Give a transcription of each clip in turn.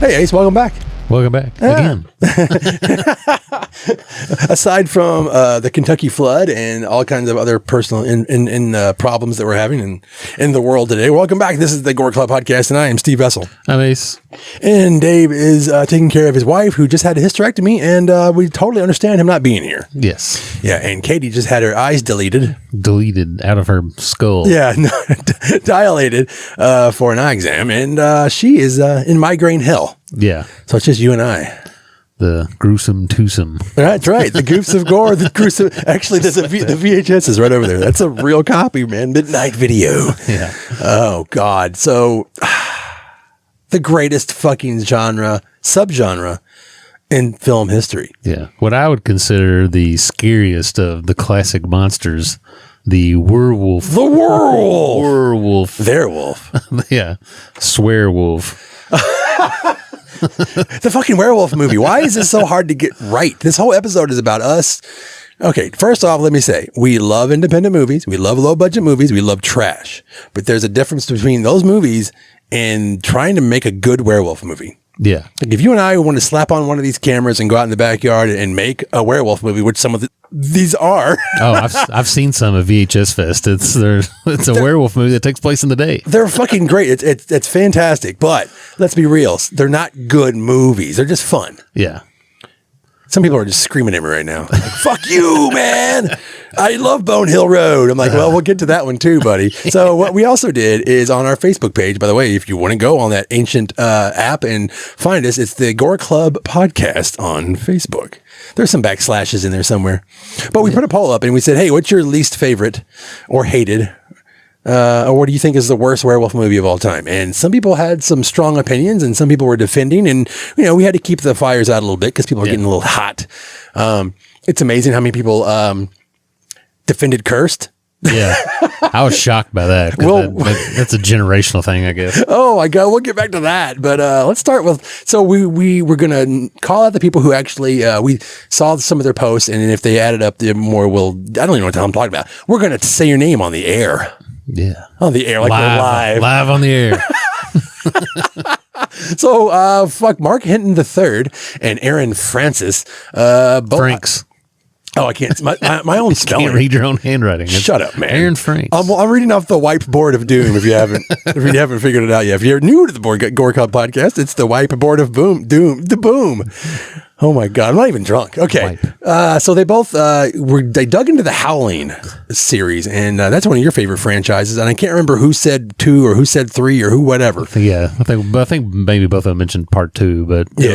Hey, Ace, welcome back. Welcome back again. Aside from the Kentucky flood and all kinds of other personal problems that we're having in the world today, welcome back. This is the Gore Club Podcast, and I am Steve Vessell. I'm Ace. And Dave is taking care of his wife, who just had a hysterectomy, and we totally understand him not being here. Yes. Yeah, and Katie just had her eyes deleted out of her skull. Yeah, dilated for an eye exam, and she is in migraine hell. Yeah. So it's just you and I. The gruesome twosome. That's right. The Goofs of Gore. The gruesome. Actually, the VHS is right over there. That's a real copy, man. Midnight Video. Yeah. Oh, God. So the greatest fucking subgenre in film history. Yeah. What I would consider the scariest of the classic monsters, the werewolf. The werewolf. Werewolf. Werewolf. Yeah. Swearwolf. The fucking werewolf movie. Why is this so hard to get right? This whole episode is about us. Okay, first off, let me say, we love independent movies. We love low budget movies. We love trash. But there's a difference between those movies and trying to make a good werewolf movie. Yeah. Like if you and I want to slap on one of these cameras and go out in the backyard and make a werewolf movie, which some of these are. Oh, I've seen some of VHS Fest. It's a werewolf movie that takes place in the day. They're fucking great. It's fantastic. But let's be real. They're not good movies. They're just fun. Yeah. Some people are just screaming at me right now. Like, fuck you, man. I love Bone Hill Road. I'm like, well, we'll get to that one too, buddy. So what we also did is on our Facebook page, by the way, if you want to go on that ancient app and find us, it's the Gore Club Podcast on Facebook. There's some backslashes in there somewhere. But we put a poll up and we said, hey, what's your least favorite or hated or what do you think is the worst werewolf movie of all time? And some people had some strong opinions and some people were defending, and we had to keep the fires out a little bit because people are getting a little hot. It's amazing how many people defended Cursed. Yeah, I was shocked by that. Well, that's a generational thing, I guess. Oh my God, we'll get back to that. But let's start with, so we were going to call out the people who actually, we saw some of their posts, and if they added up the more, I don't even know what the hell I'm talking about. We're going to say your name on the air. Yeah. On the air, like we're live. Live on the air. So, Mark Hinton III and Aaron Francis. Franks. Oh, I can't. My own spelling. Can't read your own handwriting. Shut up, man. Aaron Franks. I'm reading off the whiteboard of doom. If you haven't figured it out yet. If you're new to the Gore Club Podcast, it's the whiteboard of the boom. Oh my God, I'm not even drunk. Okay, so they both they dug into the Howling series, and that's one of your favorite franchises. And I can't remember who said 2 or who said 3 or who whatever. Yeah, I think maybe both of them mentioned part 2, but and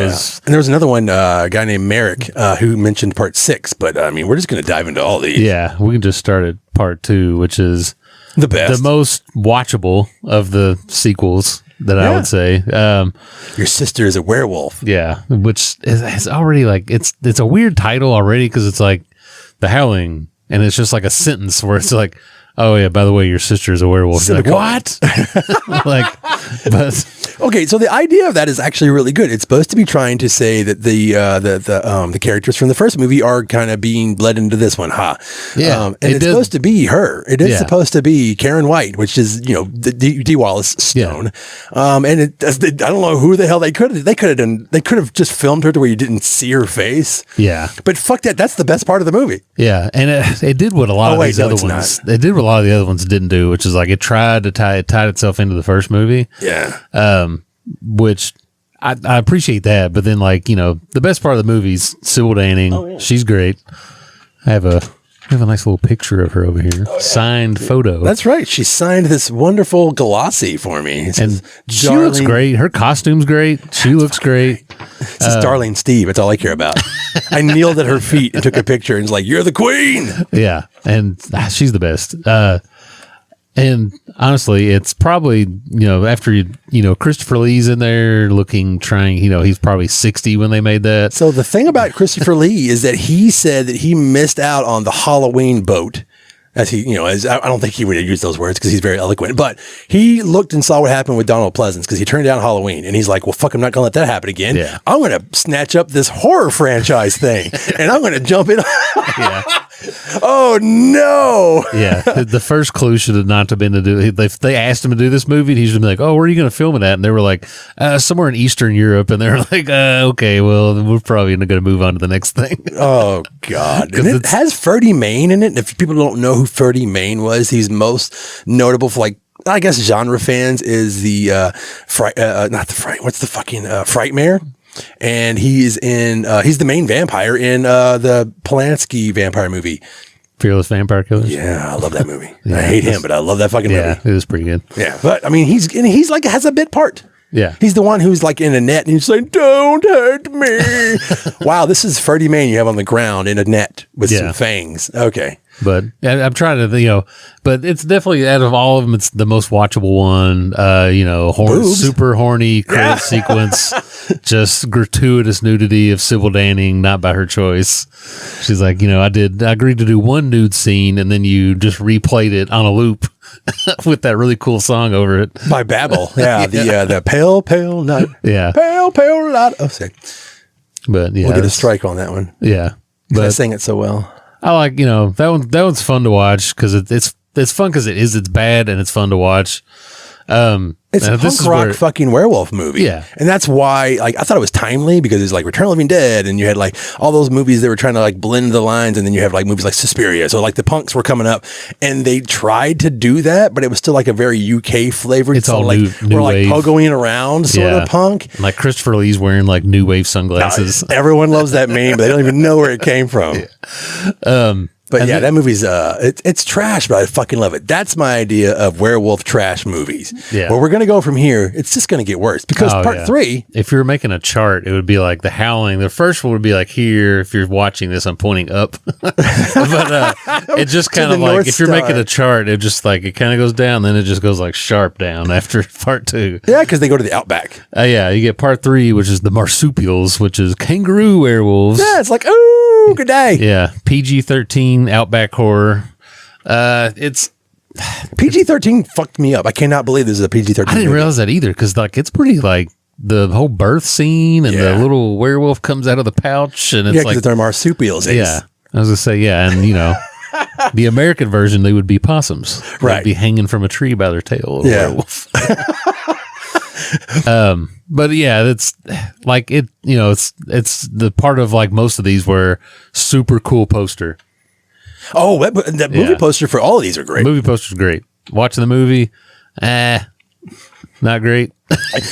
there was another one, a guy named Merrick, who mentioned part 6. But I mean, we're just going to dive into all these. Yeah, we can just start at part 2, which is the best, the most watchable of the sequels. That I would say. Your sister is a werewolf. Yeah, which is already like, it's a weird title already because it's like The Howling, and it's just like a sentence where it's like, oh yeah, by the way, your sister is a werewolf. Like, what? Okay, so the idea of that is actually really good. It's supposed to be trying to say that the characters from the first movie are kind of being bled into this one, Yeah, and it's supposed to be her. It is supposed to be Karen White, which is the D. Wallace Stone. Yeah. And I don't know who the hell they could have just filmed her to where you didn't see her face. Yeah, but fuck that. That's the best part of the movie. Yeah, and it did what a lot of these other ones. It did what a lot of the other ones didn't do, which is like it tried to tie itself into the first movie. Yeah. Which I appreciate that, but then the best part of the movie's Sybil Danning. Oh, yeah. She's great. I have a nice little picture of her over here, signed photo. That's right. She signed this wonderful glossy for me. And she looks great. Her costume's great. She looks great. It says Darling Steve. That's all I care about. I kneeled at her feet and took a picture and was like, "You're the queen." Yeah, and she's the best. And honestly, it's probably, after, Christopher Lee's in there he's probably 60 when they made that. So the thing about Christopher Lee is that he said that he missed out on the Halloween boat. As he, I don't think he would have used those words because he's very eloquent, but he looked and saw what happened with Donald Pleasance because he turned down Halloween and he's like, well, fuck, I'm not going to let that happen again. Yeah. I'm going to snatch up this horror franchise thing and I'm going to jump in. Yeah. Oh no! Yeah, the first clue should have not have been to do. They asked him to do this movie, and he should be like, "Oh, where are you going to film it at?" And they were like, "Somewhere in Eastern Europe." And they were like, "Okay, well, we're probably going to move on to the next thing." Oh God! And it has Ferdy Mayne in it. If people don't know who Ferdy Mayne was, he's most notable for I guess genre fans is the Frightmare. And he's the main vampire in the Polanski vampire movie. Fearless Vampire Killers. Yeah, I love that movie. I hate him, but I love that fucking movie. Yeah, it was pretty good. Yeah, but I mean, he's like has a bit part. Yeah, he's the one who's like in a net and he's saying, "Don't hurt me." Wow, this is Ferdy Mayne you have on the ground in a net with some fangs. Okay. But I'm trying to, but it's definitely out of all of them, it's the most watchable one. Super horny credit sequence, just gratuitous nudity of Sybil Danning, not by her choice. She's like, I agreed to do one nude scene, and then you just replayed it on a loop with that really cool song over it by Babel. Yeah, the pale, pale night. Yeah, pale, pale light. Oh, sick. But yeah, we'll get a strike on that one. Yeah, but I sang it so well. I like, that one's fun to watch because it's fun because it's bad and it's fun to watch. It's a punk rock fucking werewolf movie. Yeah. And that's why, I thought it was timely because it's like Return of the Living Dead and you had all those movies that were trying to blend the lines, and then you have movies like Suspiria. So the punks were coming up and they tried to do that, but it was still a very UK flavored. It's all new we're wave. pogoing around sort of punk. Like Christopher Lee's wearing new wave sunglasses. Everyone loves that meme, but they don't even know where it came from. Yeah. But yeah, that movie's it's trash, but I fucking love it. That's my idea of werewolf trash movies. Yeah. Where we're gonna go from here, it's just gonna get worse because part 3. If you were making a chart, it would be like The Howling. The first one would be here. If you're watching this, I'm pointing up. But it just kind of if you're making a chart, it just it kind of goes down, then it just goes sharp down after part 2. Yeah, because they go to the outback. Yeah, you get part 3, which is the marsupials, which is kangaroo werewolves. Yeah, it's ooh, good day. Yeah, PG-13 outback horror. It's PG-13 fucked me up. I cannot believe this is a PG-13 I didn't realize that either because it's pretty the whole birth scene and the little werewolf comes out of the pouch and it's because they're marsupials. Yeah, I was gonna say and the American version they would be possums. Right, they'd be hanging from a tree by their tail. Werewolf. But yeah, it's it's the part of most of these where super cool poster. Oh, that movie poster for all of these are great. The movie poster's great. Watching the movie, not great.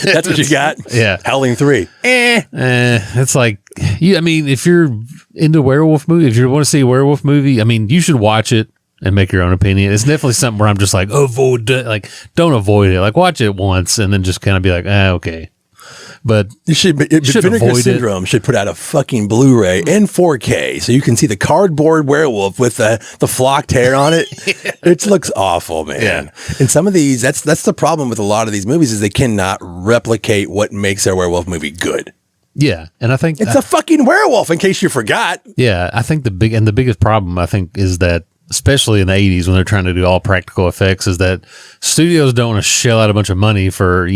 That's what you got? Yeah. Howling 3. It's if you're into werewolf movie, if you want to see a werewolf movie, you should watch it and make your own opinion. It's definitely something where I'm just avoid it. Don't avoid it. Watch it once and then just kind of be okay. But you should Vinegar Syndrome should put out a fucking Blu-ray in 4K so you can see the cardboard werewolf with the flocked hair on it. It looks awful, man. Yeah. And some of these, that's the problem with a lot of these movies is they cannot replicate what makes a werewolf movie good. Yeah, and I think it's a fucking werewolf. In case you forgot. Yeah, I think the biggest problem I think is that, especially in the 80s when they're trying to do all practical effects, is that studios don't want to shell out a bunch of money for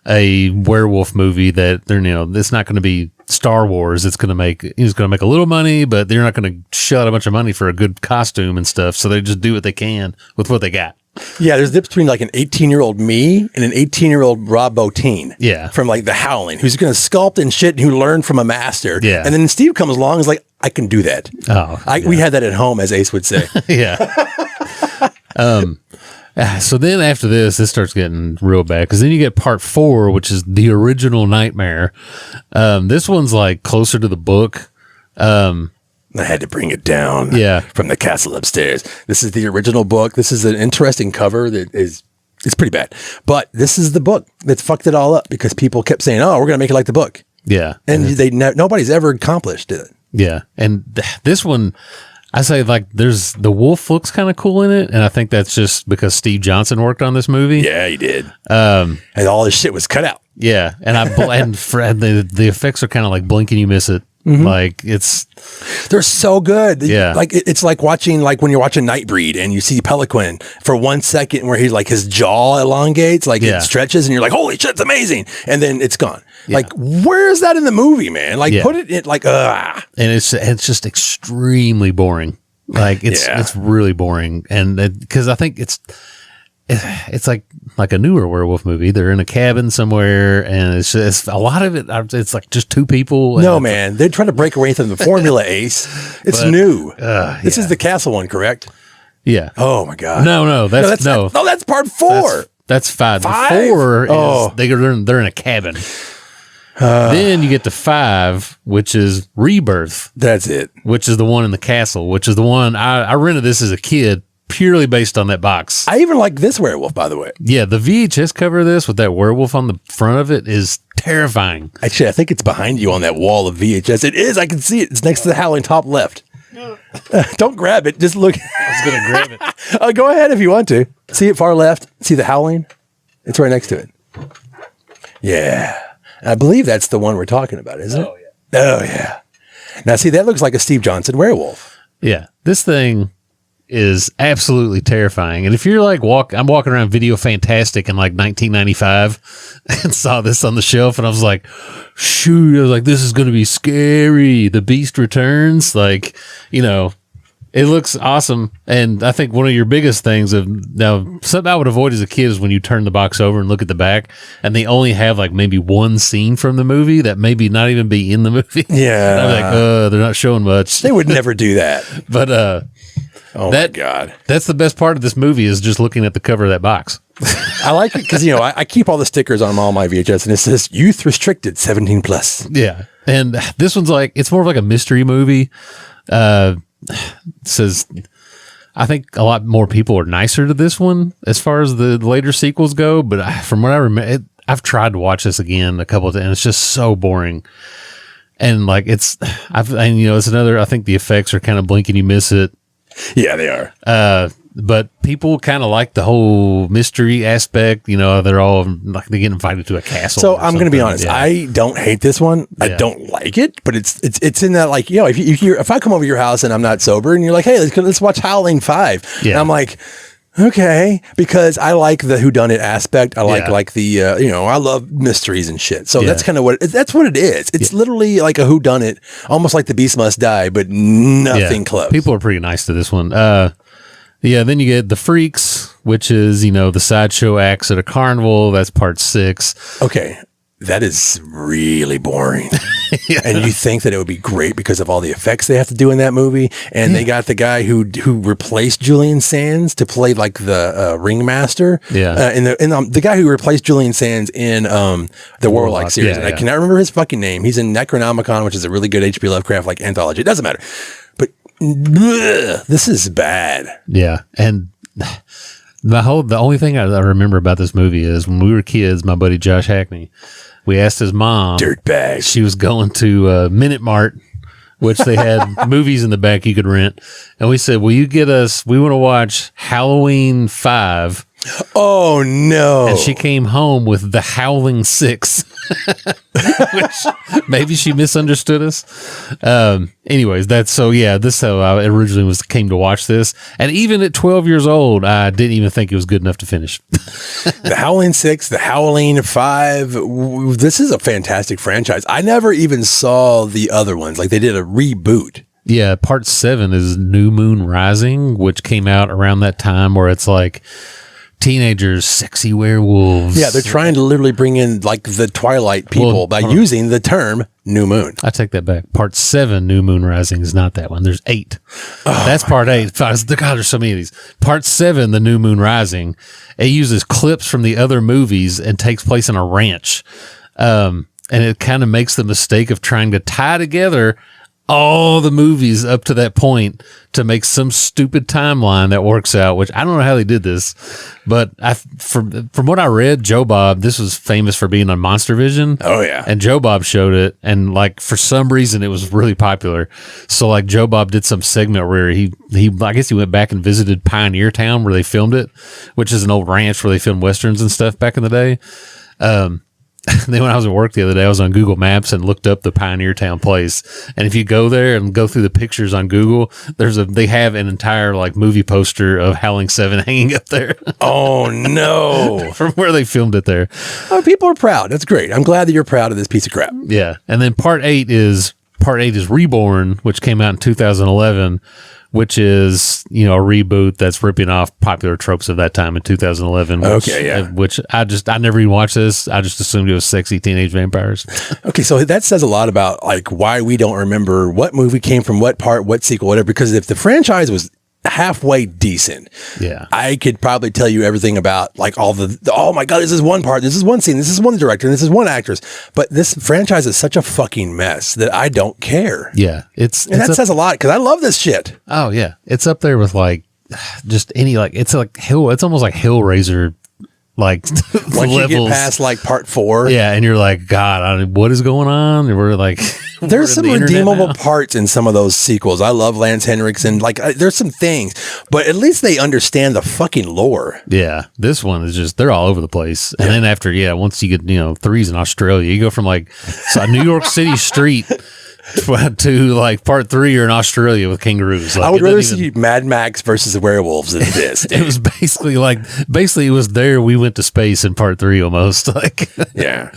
a werewolf movie that they're it's not going to be Star Wars. It's going to make a little money, but they're not going to shell out a bunch of money for a good costume and stuff. So they just do what they can with what they got. Yeah, there's a difference between an 18-year-old me and an 18-year-old Rob Bottin. Yeah, from The Howling, who's going to sculpt and shit, and who learned from a master. Yeah, and then Steve comes along and is I can do that. Oh, we had that at home, as Ace would say. Yeah. So then after this starts getting real bad because then you get part 4, which is the original Nightmare. This one's closer to the book. I had to bring it down from the castle upstairs. This is the original book. This is an interesting cover that it's pretty bad. But this is the book that fucked it all up because people kept saying, oh, we're going to make it like the book. Yeah. And nobody's ever accomplished it. Yeah. And this one, I say there's the wolf looks kind of cool in it. And I think that's just because Steve Johnson worked on this movie. Yeah, he did. And all this shit was cut out. Yeah. And the effects are kind of blink and you miss it. Mm-hmm. They're so good. Yeah. It's like watching, when you're watching Nightbreed and you see Pelican for 1 second where he's his jaw elongates, it stretches and you're holy shit, it's amazing. And then it's gone. Yeah. Where's that in the movie, man? Put it in And it's just extremely boring. Like it's really boring, and because I think it's like a newer werewolf movie. They're in a cabin somewhere, and it's a lot of it. It's like just two people. No, man, they're trying to break away from the formula. Ace, it's new. This is the castle one, correct? Yeah. Oh my god. No, that's part 4. That's 5. Five? The 4 is they're in a cabin. Then you get to 5, which is Rebirth. That's it. Which is the one in the castle. Which is the one I rented this as a kid. Purely based on that box. I even like this werewolf, by the way. Yeah, the VHS cover of this with that werewolf on the front of it is terrifying. Actually, I think it's behind you on that wall of VHS. It is. I can see it. It's next to the Howling top left. Don't grab it. Just look. I was going to grab it. Go ahead if you want to. See it far left? See the Howling? It's right next to it. Yeah. I believe that's the one we're talking about, isn't it? Oh, yeah. Now, see, that looks like a Steve Johnson werewolf. Yeah. This thing is absolutely terrifying. And if you're like I'm walking around Video Fantastic in like 1995 and saw this on the shelf, and I was like, shoot, I was like, this is going to be scary. The Beast returns. Like, it looks awesome. And I think one of your biggest things something I would avoid as a kid is when you turn the box over and look at the back and they only have like maybe one scene from the movie that maybe not even be in the movie. Yeah. I'm like, they're not showing much. They would never do that. But, my God. That's the best part of this movie is just looking at the cover of that box. I like it because, I keep all the stickers on all my VHS and it says youth restricted 17 plus. Yeah. And this one's it's more of like a mystery movie. It says, I think a lot more people are nicer to this one as far as the later sequels go. But from what I remember, I've tried to watch this again a couple of times and it's just so boring. And it's another, I think the effects are kind of blink and you miss it. Yeah, they are. But people kind of like the whole mystery aspect. They're all like they get invited to a castle. So I'm going to be honest. I don't hate this one. Yeah. I don't like it, but it's in that if I come over to your house and I'm not sober and you're like, hey, let's watch Howling 5. Yeah. And I'm like, okay, because I like the whodunit aspect. I like the I love mysteries and shit. So that's kind of what it is. It's literally like a whodunit, almost like The Beast Must Die, but nothing close. People are pretty nice to this one. Then you get The Freaks, which is the sideshow acts at a carnival. That's part 6. Okay. That is really boring. Yeah. And you think that it would be great because of all the effects they have to do in that movie. And they got the guy who replaced Julian Sands to play like the ringmaster. Yeah. And the guy who replaced Julian Sands in the Warlock series. I cannot remember his fucking name. He's in Necronomicon, which is a really good H.P. Lovecraft anthology. It doesn't matter. But this is bad. Yeah. And the only thing I remember about this movie is when we were kids, my buddy Josh Hackney, we asked his mom. Dirtbag. She was going to Minute Mart, which they had movies in the back you could rent. And we said, will you get us, we want to watch Halloween 5. Oh, no. And she came home with The Howling 6, which maybe she misunderstood us. Anyways, this is how I originally came to watch this. And even at 12 years old, I didn't even think it was good enough to finish. The Howling 6, The Howling 5. This is a fantastic franchise. I never even saw the other ones. Like they did a reboot. Yeah, part 7 is New Moon Rising, which came out around that time where it's like teenagers, sexy werewolves. Yeah, they're trying to literally bring in like the Twilight people by using the term New Moon. I take that back. Part 7, New Moon Rising, is not that one. There's 8. That's part 8. God, there's so many of these. Part 7, The New Moon Rising, it uses clips from the other movies and takes place in a ranch. And it kind of makes the mistake of trying to tie together all the movies up to that point to make some stupid timeline that works out, which I don't know how they did this, but from what I read, Joe Bob, this was famous for being on Monster Vision. Oh yeah. And Joe Bob showed it, and like for some reason it was really popular. So like Joe Bob did some segment where he I guess he went back and visited Pioneer Town where they filmed it, which is an old ranch where they filmed westerns and stuff back in the day. Then when I was at work the other day, I was on Google Maps and looked up the Pioneer Town place. And if you go there and go through the pictures on Google, they have an entire like movie poster of Howling 7 hanging up there. Oh no. From where they filmed it there. Oh, people are proud. That's great. I'm glad that you're proud of this piece of crap. Yeah. And then part 8 is Part 8 is Reborn, which came out in 2011, which is, a reboot that's ripping off popular tropes of that time in 2011. Which I never even watched this. I just assumed it was sexy teenage vampires. Okay, so that says a lot about like why we don't remember what movie came from what part, what sequel, whatever. Because if the franchise was halfway decent, I could probably tell you everything about like all the oh my god, this is one part, this is one scene, this is one director, this is one actress. But this franchise is such a fucking mess that I don't care. Yeah, that says a lot because I love this shit. Oh yeah, it's up there with like just any like it's almost like Hellraiser. Like once you get past like part 4, and you're like, God, what is going on? And we're like, there's some redeemable parts in some of those sequels. I love Lance Henriksen. Like, there's some things, but at least they understand the fucking lore. Yeah, this one is just they're all over the place. And then after, once you get 3's in Australia, you go from like a New York City street to like part 3 you're in Australia with kangaroos. Like, I would rather see Mad Max versus the werewolves than this. It was basically it was there we went to space in part 3 almost. Like yeah.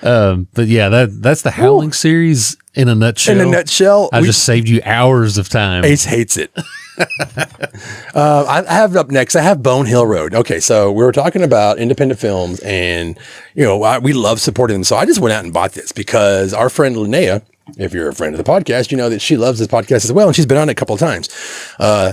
But yeah, that's the Howling series in a nutshell. I just saved you hours of time. Ace hates it. I have up next, I have Bone Hill Road. Okay, so we were talking about independent films and we love supporting them. So I just went out and bought this because our friend Linnea, if you're a friend of the podcast, you know that she loves this podcast as well, and she's been on it a couple of times.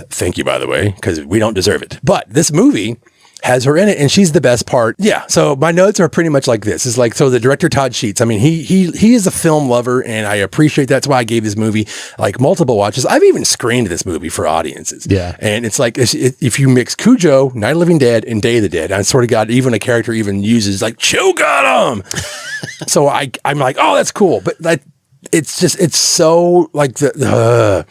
Thank you, by the way, because we don't deserve it. But this movie has her in it, and she's the best part. Yeah, so my notes are pretty much like this. It's like, so the director, Todd Sheets, I mean, he is a film lover, and I appreciate that's why I gave this movie like multiple watches. I've even screened this movie for audiences. Yeah. And it's like, if you mix Cujo, Night of the Living Dead, and Day of the Dead, I sort of got even a character even uses like, Chew got him! So I'm like, oh, that's cool. But like, it's so like I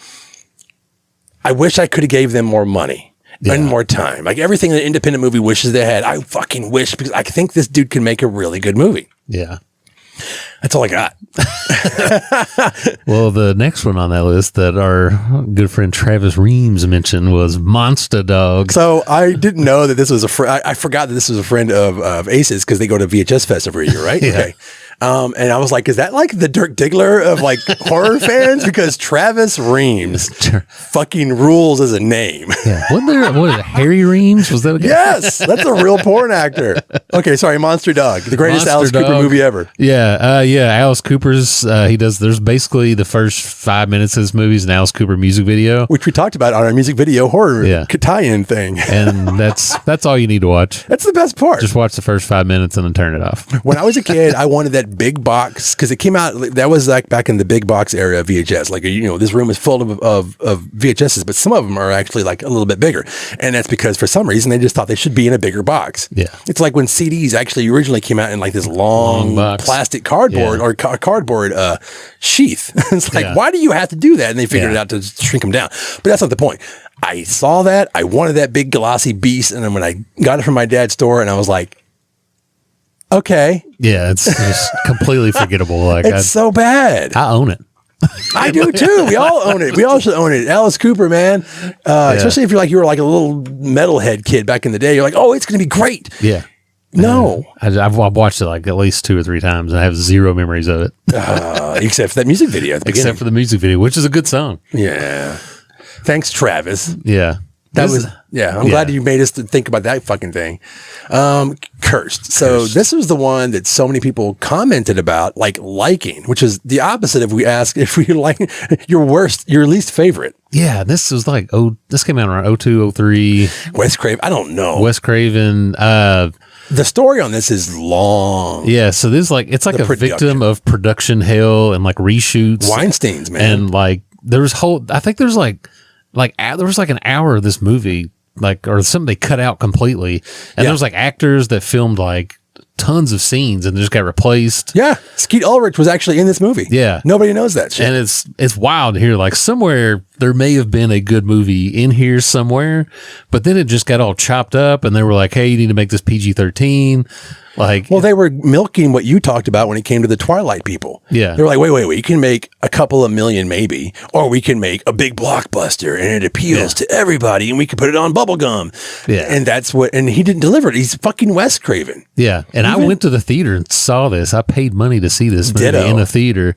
wish I could have gave them more money and more time. Like everything the independent movie wishes they had, I fucking wish, because I think this dude can make a really good movie. Yeah. That's all I got. Well, the next one on that list that our good friend Travis Reams mentioned was Monster Dog. So I didn't know that this was I forgot that this was a friend of Ace's because they go to VHS Fest every year, right? Yeah. Okay. And I was like, is that like the Dirk Diggler of like horror fans? Because Travis Reams fucking rules as a name. Yeah. What is it, Harry Reams? Was that a guy? Yes, that's a real porn actor. Okay, sorry, Monster Dog, the greatest Alice Cooper movie ever. Yeah, Alice Cooper's, there's basically the first 5 minutes of this movie is an Alice Cooper music video. Which we talked about on our music video horror tie-in thing. And that's all you need to watch. That's the best part. Just watch the first 5 minutes and then turn it off. When I was a kid, I wanted that big box, because it came out, that was like back in the big box era of VHS. Like, this room is full of VHSs, but some of them are actually like a little bit bigger. And that's because for some reason they just thought they should be in a bigger box. Yeah. It's like when CDs actually originally came out in like this long plastic cardboard or cardboard sheath. It's like, why do you have to do that? And they figured it out to shrink them down. But that's not the point. I saw that. I wanted that big glossy beast. And then when I got it from my dad's store, and I was like, okay. Yeah, it's just completely forgettable. Like it's so bad. I own it. I do too. We all own it. We all should own it. Alice Cooper, man. Especially if you were like a little metalhead kid back in the day. You're like, oh, it's going to be great. Yeah. No. I've watched it like at least 2 or 3 times and I have zero memories of it. Except for that music video at the beginning. Except for the music video, which is a good song. Yeah. Thanks, Travis. Yeah. I'm glad you made us think about that fucking thing. Cursed. So this was the one that so many people commented about, liking, which is the opposite if we ask if we like your least favorite. Yeah, this was this came out around 02, 03. Wes Craven, I don't know. Wes Craven. The story on this is long. Yeah, so this it's like a victim of production hell and reshoots. Weinstein's, man. And there was I think there's there was an hour of this movie, or something they cut out completely. And there was actors that filmed tons of scenes and just got replaced. Yeah. Skeet Ulrich was actually in this movie. Yeah. Nobody knows that shit. And it's wild to hear somewhere there may have been a good movie in here somewhere, but then it just got all chopped up, and they were like, "Hey, you need to make this PG-13." Like, well, they were milking what you talked about when it came to the Twilight people. Yeah. They were like, wait, you can make a couple of million maybe, or we can make a big blockbuster and it appeals to everybody and we can put it on bubblegum. Yeah. And that's what, and he didn't deliver it. He's fucking Wes Craven. yeah. And I went to the theater and saw this. I paid money to see this movie in a theater.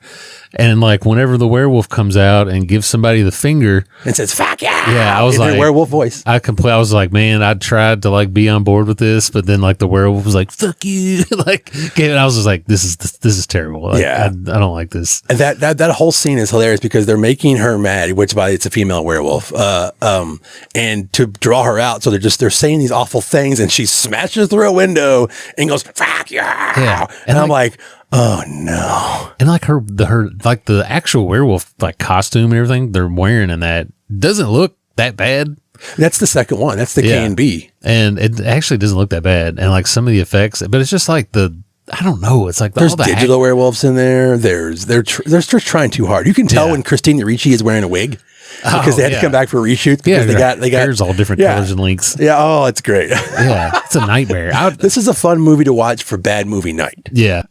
And like whenever the werewolf comes out and gives somebody the finger and says, fuck yeah. Yeah. I was in like, a werewolf voice. I was like, man, I tried to like be on board with this, but then like the werewolf was like, fuck you. Like, and I was just like, this is terrible. Like, yeah. I don't like this. And that whole scene is hilarious because they're making her mad, which by it's a female werewolf. And to draw her out. So they're saying these awful things and she smashes through a window and goes, fuck yeah. Yeah. And I'm like, oh no. And like her like the actual werewolf like costume and everything they're wearing in that doesn't look that bad. That's the second one. That's the K&B. And it actually doesn't look that bad. And like some of the effects, but it's just like I don't know. It's like there's digital werewolves in there. They're just trying too hard. You can tell when Christina Ricci is wearing a wig because they had to come back for reshoots because they got hair's all different colors and lengths. Yeah. Oh, it's great. Yeah. It's a nightmare. This is a fun movie to watch for bad movie night. Yeah.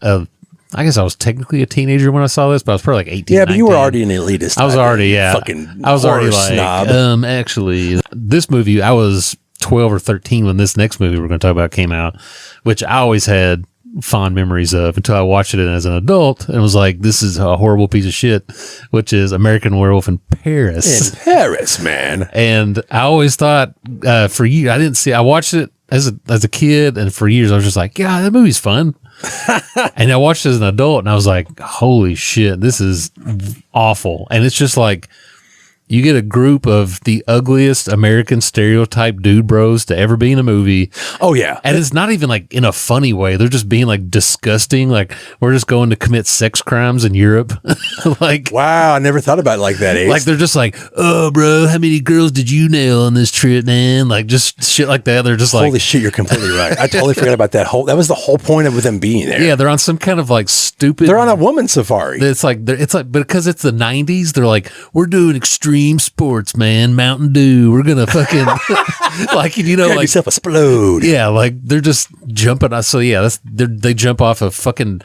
I guess I was technically a teenager when I saw this, but I was probably like 18. Yeah, but you were already an elitist. I was already, fucking I was already like, snob. Actually, this movie, I was 12 or 13 when this next movie we're going to talk about came out, which I always had fond memories of until I watched it as an adult and was like, this is a horrible piece of shit, which is American Werewolf in Paris. In Paris, man. And I always thought, for years, I watched it as a kid, and for years I was just like, yeah, that movie's fun. And I watched it as an adult and I was like, holy shit, this is awful. And it's just like, you get a group of the ugliest American stereotype dude bros to ever be in a movie. Oh, yeah. And it's not even like in a funny way. They're just being like disgusting. Like, we're just going to commit sex crimes in Europe. Like, wow, I never thought about it like that, Ace. Like, they're just like, oh, bro, how many girls did you nail on this trip, man? Like, just shit like that. They're just like, holy shit, you're completely right. I totally forgot about that was the whole point of them being there. Yeah, they're on some kind of like stupid. They're on a woman safari. It's like, because it's the 90s, they're like, we're doing extreme sports, man. Mountain Dew. We're gonna fucking like, you know, like yourself explode. Yeah, like they're just jumping. So yeah, they jump off of fucking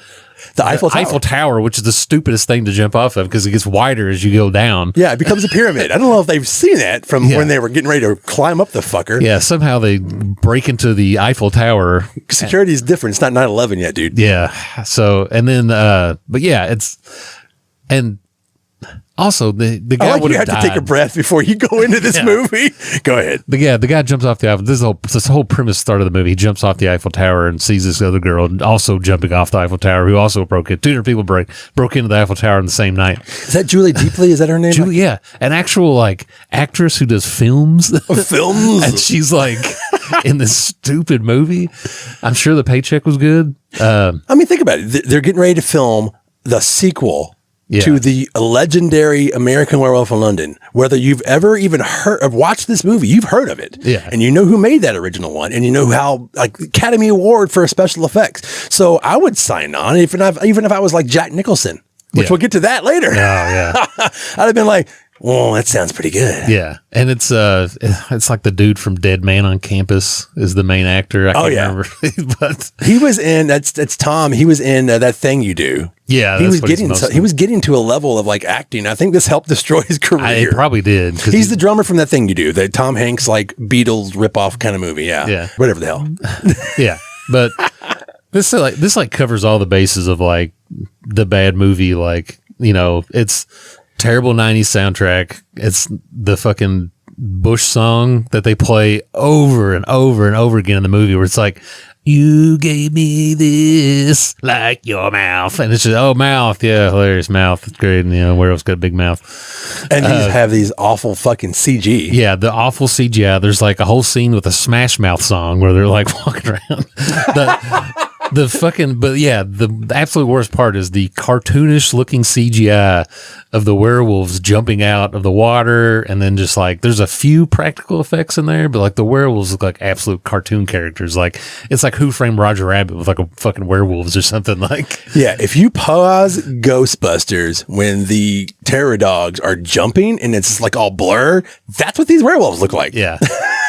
the Eiffel Tower, which is the stupidest thing to jump off of because it gets wider as you go down. Yeah, it becomes a pyramid. I don't know if they've seen that from when they were getting ready to climb up the fucker. Yeah, somehow they break into the Eiffel Tower. Security is different. It's not 9/11 yet, dude. Yeah. So, and then, but yeah, and also the guy would have to take a breath before you go into this movie. Go ahead. The guy jumps off the Eiffel. This whole premise start of the movie. He jumps off the Eiffel Tower and sees this other girl also jumping off the Eiffel Tower who also broke in. 200 people broke into the Eiffel Tower in the same night. Is that Julie Deepley? Is that her name? Julie, yeah, an actual like actress who does films. Films, and she's like in this stupid movie. I'm sure the paycheck was good. I mean, think about it. They're getting ready to film the sequel to the legendary American Werewolf in London. Whether you've ever even heard of watched this movie, you've heard of it. Yeah. And you know who made that original one. And you know how, like, Academy Award for special effects. So I would sign on, even if I was like Jack Nicholson, which we'll get to that later. Oh, yeah. I'd have been like, well, that sounds pretty good. Yeah. And it's like the dude from Dead Man on Campus is the main actor. I can't remember. But he was in, that's Tom. He was in That Thing You Do. Yeah. He was getting to a level of like acting. I think this helped destroy his career. It probably did. He's the drummer from That Thing You Do, the Tom Hanks, like Beatles ripoff kind of movie. Yeah. Yeah. Whatever the hell. Yeah. But this covers all the bases of like the bad movie. Like, you know, it's terrible 90s soundtrack. It's the fucking Bush song that they play over and over and over again in the movie where it's like, you gave me this like your mouth. And it's just, mouth. Yeah, hilarious mouth. It's great. And, you know, Werewolf's got a big mouth. And these have these awful fucking CG. Yeah, the awful CGI. There's like a whole scene with a Smash Mouth song where they're like walking around. the absolute worst part is the cartoonish looking CGI of the werewolves jumping out of the water, and then just like there's a few practical effects in there, but like the werewolves look like absolute cartoon characters. Like it's like Who Framed Roger Rabbit with like a fucking werewolves or something. Like if you pause Ghostbusters when the terror dogs are jumping and it's like all blur, that's what these werewolves look like. Yeah.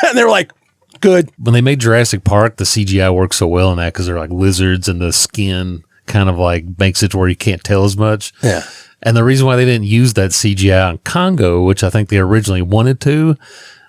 And they're like, good. When they made Jurassic Park, the CGI works so well in that because they're like lizards and the skin kind of like makes it to where you can't tell as much. Yeah. And the reason why they didn't use that CGI on Congo, which I think they originally wanted to,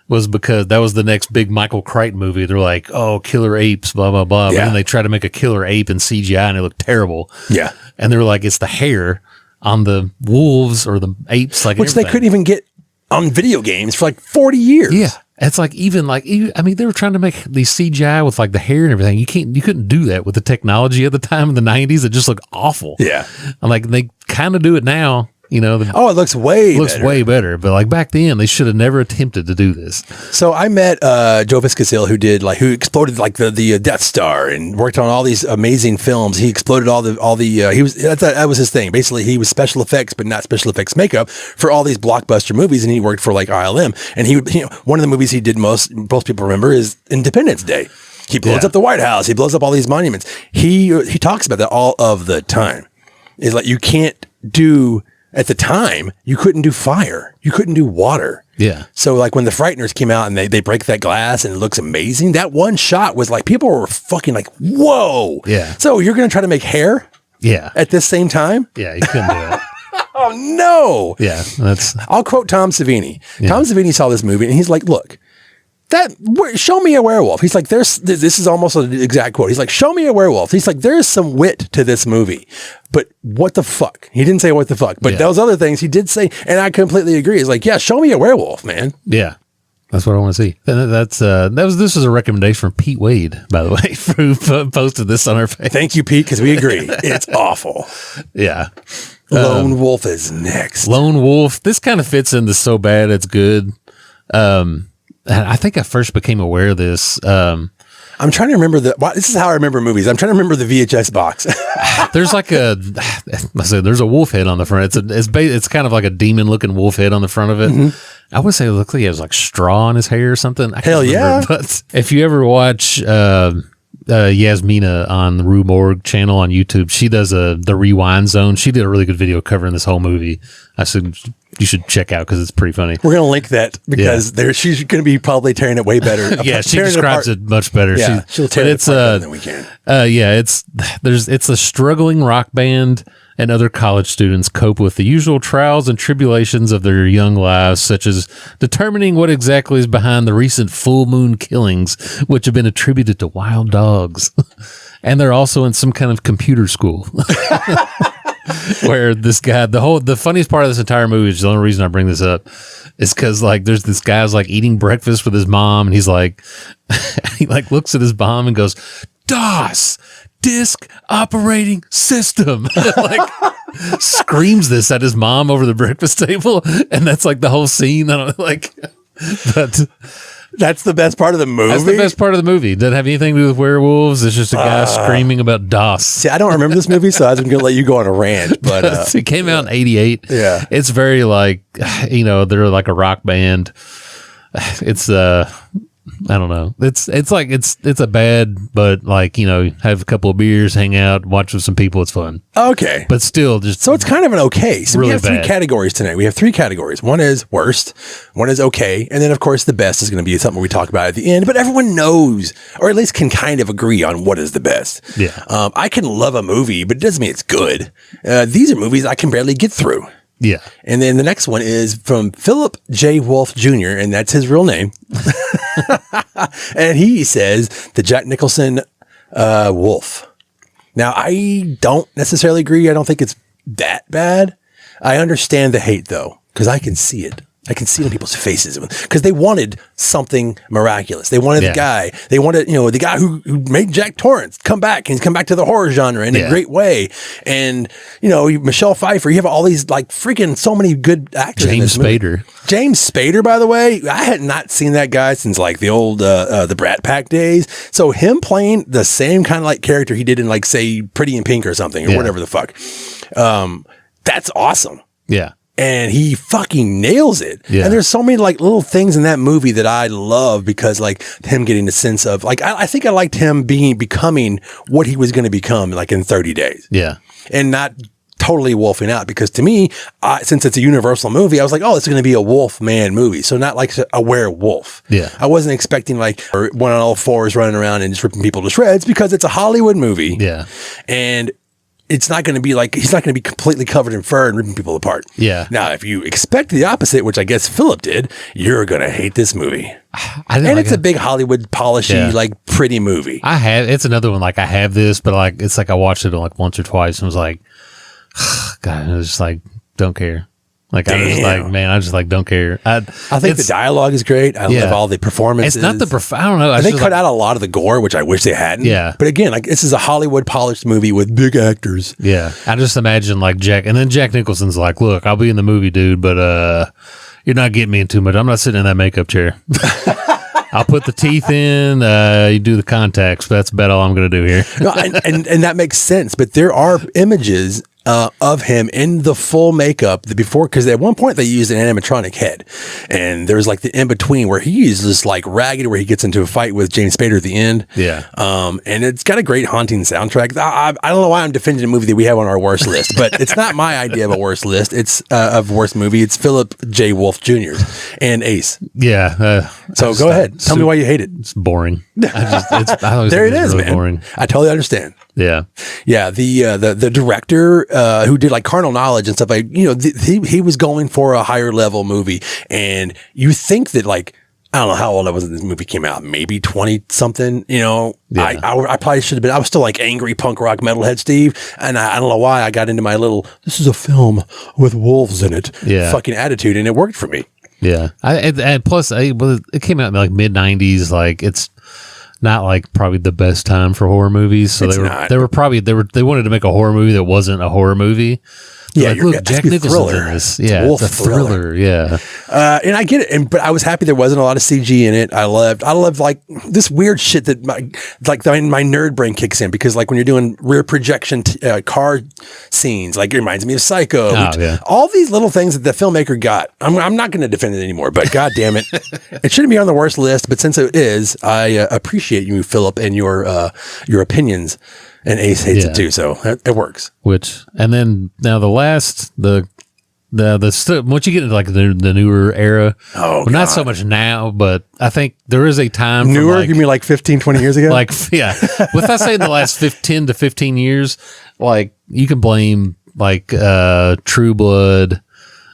was because that was the next big Michael Crichton movie. They're like, oh, killer apes, blah, blah, blah. Yeah. But then they tried to make a killer ape in CGI and it looked terrible. Yeah. And they were like, it's the hair on the wolves or the apes. Like Which they couldn't even get on video games for like 40 years. Yeah. It's like I mean, they were trying to make these CGI with like the hair and everything. You couldn't do that with the technology at the time in the 90s. It just looked awful. Yeah. And like they kind of do it now, you know. It looks way better. But like back then, they should have never attempted to do this. So I met Joe Viscasil, who exploded like the Death Star and worked on all these amazing films. He exploded that was his thing. Basically, he was special effects, but not special effects makeup for all these blockbuster movies, and he worked for like ILM. And he one of the movies he did most people remember is Independence Day. He blows up the White House. He blows up all these monuments. He talks about that all of the time. It's like you can't do. At the time, you couldn't do fire. You couldn't do water. Yeah. So like when the Frighteners came out and they break that glass and it looks amazing, that one shot was like, people were fucking like, whoa. Yeah. So you're going to try to make hair? Yeah. At this same time? Yeah, you couldn't do it. Oh, no. Yeah. I'll quote Tom Savini. Yeah. Tom Savini saw this movie and he's like, look, show me a werewolf. He's like, this is almost an exact quote. He's like, show me a werewolf. He's like, there's some wit to this movie, but what the fuck? He didn't say what the fuck, but those other things he did say. And I completely agree. He's like, yeah, show me a werewolf, man. Yeah. That's what I want to see. And this is a recommendation from Pete Wade, by the way, who posted this on our page. Thank you, Pete. Cause we agree. It's awful. Yeah. Lone Wolf is next. Lone Wolf. This kind of fits into So Bad It's Good. I think I first became aware of this. I'm trying to remember this is how I remember movies. I'm trying to remember the VHS box. There's like there's a wolf head on the front. It's kind of like a demon looking wolf head on the front of it. Mm-hmm. I would say it looked like he has like straw in his hair or something. Hell yeah. But if you ever watch, Yasmina on the Rue Morgue channel on YouTube, she does the Rewind Zone. She did a really good video covering this whole movie. I said you should check out because it's pretty funny. We're gonna link that because she's gonna be probably tearing it way better. Yeah, she describes it much better. Yeah, she'll tear it apart better than we can. It's a struggling rock band and other college students cope with the usual trials and tribulations of their young lives, such as determining what exactly is behind the recent full moon killings, which have been attributed to wild dogs. And they're also in some kind of computer school. Where this guy, the funniest part of this entire movie, is the only reason I bring this up, is because like there's this guy's like eating breakfast with his mom, and he's like, he like looks at his mom and goes, DOS, disk operating system, like screams this at his mom over the breakfast table, and that's like the whole scene. I don't like, but. That's the best part of the movie. That's the best part of the movie. Doesn't have anything to do with werewolves. It's just a guy screaming about DOS. See, I don't remember this movie, so I was going to let you go on a rant. But it came out in '88. Yeah, it's very like, they're like a rock band. It's I don't know. It's a bad, but like, have a couple of beers, hang out, watch with some people. It's fun. Okay. But still just. So it's kind of an okay. So really we have three categories tonight. We have three categories. One is worst. One is okay. And then of course the best is going to be something we talk about at the end, but everyone knows, or at least can kind of agree on what is the best. Yeah. I can love a movie, but it doesn't mean it's good. These are movies I can barely get through. Yeah. And then the next one is from Philip J. Wolf Jr., and that's his real name. And he says the Jack Nicholson Wolf. Now, I don't necessarily agree. I don't think it's that bad. I understand the hate, though, because I can see it. I can see it in people's faces because they wanted something miraculous. They wanted the guy who made Jack Torrance come back, and he's come back to the horror genre in a great way. And, Michelle Pfeiffer, you have all these like freaking so many good actors. James Spader. James Spader, by the way, I had not seen that guy since like the old, the Brat Pack days. So him playing the same kind of like character he did in like, say, Pretty in Pink or something or whatever the fuck. That's awesome. Yeah. And he fucking nails it. Yeah. And there's so many like little things in that movie that I love because like him getting the sense of like, I think I liked him becoming what he was going to become like in 30 days. Yeah. And not totally wolfing out because to me, since it's a Universal movie, I was like, oh, it's going to be a wolf man movie. So not like a werewolf. Yeah. I wasn't expecting like one on all fours running around and just ripping people to shreds because it's a Hollywood movie. Yeah. And it's not going to be like, he's not going to be completely covered in fur and ripping people apart. Yeah. Now, if you expect the opposite, which I guess Philip did, you're going to hate this movie. It's a big Hollywood polishy, like pretty movie. It's another one. Like I have this, but like, it's like I watched it like once or twice and was like, God, I was just like, don't care. Like, I was like, man, I just like, don't care. I think the dialogue is great. I love all the performances. It's not I don't know. They cut out a lot of the gore, which I wish they hadn't. Yeah. But again, like this is a Hollywood polished movie with big actors. Yeah. I just imagine like Jack Nicholson's like, look, I'll be in the movie, dude, but you're not getting me in too much. I'm not sitting in that makeup chair. I'll put the teeth in, you do the contacts, but that's about all I'm going to do here. No, and that makes sense. But there are images of him in the full makeup because at one point they used an animatronic head, and there's like the in between where he's just like ragged, where he gets into a fight with James Spader at the end. Yeah. And it's got a great haunting soundtrack. I don't know why I'm defending a movie that we have on our worst list, but it's not my idea of a worst list. It's of worst movie. It's Philip J. Wolf Jr.'s and Ace. Yeah. So go ahead. Tell me why you hate it. It's boring. There it is, really man. Boring. I totally understand. Yeah. Yeah. The director who did like Carnal Knowledge and stuff, like, he was going for a higher level movie, and you think that like, I don't know how old I was when this movie came out, maybe 20 something, I probably should have been, I was still like angry punk rock metalhead Steve. And I don't know why I got into my little, this is a film with wolves in it, fucking attitude. And it worked for me. Yeah. And plus it came out in like mid 90s. Like it's not like probably the best time for horror movies. So they wanted to make a horror movie that wasn't a horror movie. Yeah, like, look, Jack Nicholson's in this. Yeah, it's a thriller. Yeah, and I get it, but I was happy there wasn't a lot of CG in it. I loved like this weird shit that my nerd brain kicks in, because like when you're doing rear projection car scenes, like it reminds me of Psycho. All these little things that the filmmaker got. I'm not going to defend it anymore, but god damn it, it shouldn't be on the worst list. But since it is, I appreciate you, Philip, and your opinions. And Ace hates it too, so it works. And then now the last, once you get into like the newer era, not so much now, but I think there is a time. Newer? You mean like 15, 20 years ago? Like, yeah. If I say in the last 10 to 15 years, like you can blame like True Blood,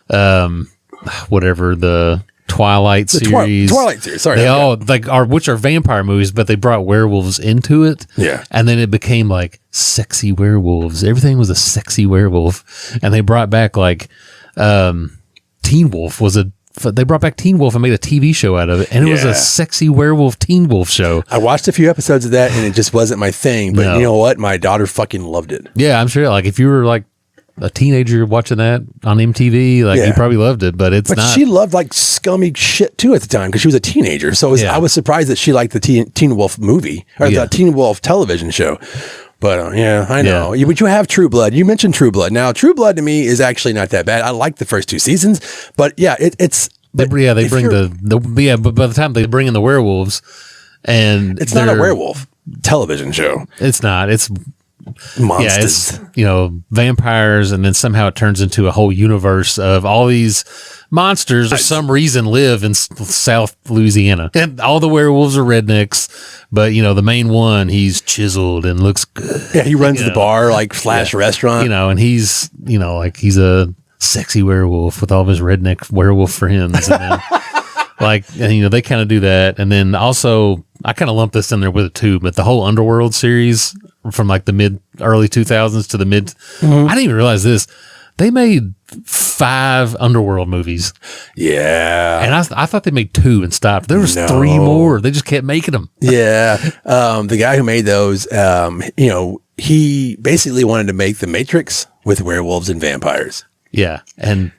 whatever the Twilight series. Twilight series, sorry. They all which are vampire movies, but they brought werewolves into it. Yeah. And then it became like sexy werewolves. Everything was a sexy werewolf. And they brought back like Teen Wolf they brought back Teen Wolf and made a TV show out of it. And it was a sexy werewolf Teen Wolf show. I watched a few episodes of that and it just wasn't my thing. But you know what? My daughter fucking loved it. Yeah, I'm sure. Like if you were like a teenager watching that on MTV, like you probably loved it, but she loved like scummy shit too at the time because she was a teenager. So I was surprised that she liked the Teen Wolf movie or the Teen Wolf television show. But I know. But you have True Blood. You mentioned True Blood. Now, True Blood to me is actually not that bad. I like the first two seasons, but it's. But by the time they bring in the werewolves, and it's not a werewolf television show. It's not. It's monsters. Yeah, it's, vampires, and then somehow it turns into a whole universe of all these monsters for some reason live in South Louisiana. And all the werewolves are rednecks, but the main one, he's chiseled and looks good. Yeah, he runs the bar / restaurant. And he's like he's a sexy werewolf with all of his redneck werewolf friends. And then, they kind of do that. And then also I kind of lump this in there with it too, but the whole Underworld series from like the early 2000s to the mid, I didn't even realize this. They made 5 Underworld movies. Yeah. And I thought they made 2 and stopped. There was 3 more. They just kept making them. Yeah. The guy who made those, he basically wanted to make The Matrix with werewolves and vampires. Yeah. And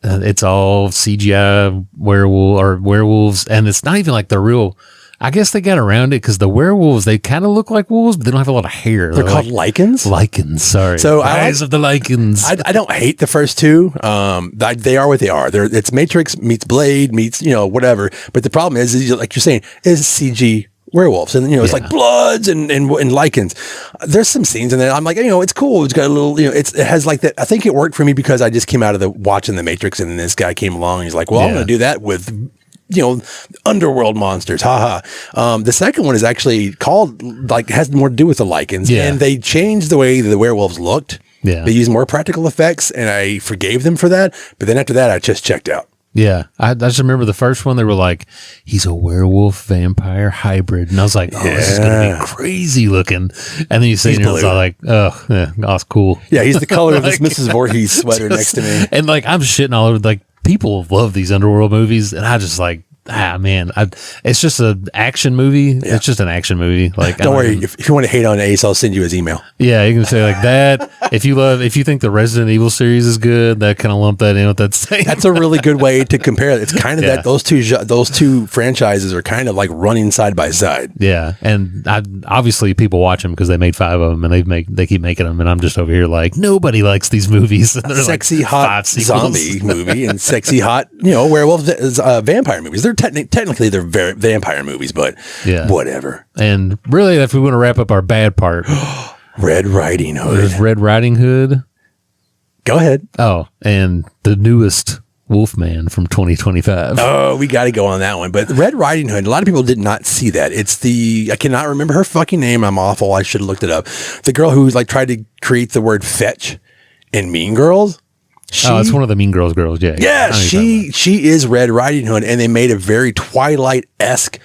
it's all CGI werewolves. And it's not even like the real... I guess they got around it because the werewolves, they kind of look like wolves, but they don't have a lot of hair. They're called lichens? Lichens, sorry. So Rise of the Lichens. I don't hate the first 2. They are what they are. It's Matrix meets Blade meets, whatever. But the problem is like you're saying, is CG werewolves. And, it's like bloods and lichens. There's some scenes in there. I'm like, it's cool. It's got a little, it has like that. I think it worked for me because I just came out of watching The Matrix and then this guy came along and he's like, well, I'm going to do that with underworld monsters. Haha. The second one is actually called, has more to do with the lichens. Yeah. And they changed the way the werewolves looked. Yeah. They used more practical effects and I forgave them for that. But then after that, I just checked out. Yeah. I just remember the first one, they were like, he's a werewolf vampire hybrid. And I was like, this is going to be crazy looking. And then you see it and it's all like, it's cool. Yeah. He's the color of this Mrs. Voorhees sweater next to me. And I'm shitting all over, people love these Underworld movies, and I just it's just an action movie. Yeah. It's just an action movie. Don't worry, if you want to hate on Ace, I'll send you his email. Yeah, you can say that. If you think the Resident Evil series is good, that kind of lump that in with that same. That's a really good way to compare it. It's kind of that those two franchises are kind of like running side by side. Yeah, and obviously people watch them because they made 5 of them, and they keep making them, and I'm just over here like nobody likes these movies. Sexy hot zombie movie and sexy hot werewolf vampire movies. They're technically they're very vampire movies, but whatever. And really, if we want to wrap up our bad part, Red Riding Hood. There's Red Riding Hood. Go ahead. Oh, and the newest Wolfman from 2025. Oh, we got to go on that one. But Red Riding Hood, a lot of people did not see that. It's I cannot remember her fucking name. I'm awful. I should have looked it up. The girl who tried to create the word fetch in Mean Girls. It's one of the Mean Girls girls. Yeah. Yeah. She is Red Riding Hood, and they made a very Twilight-esque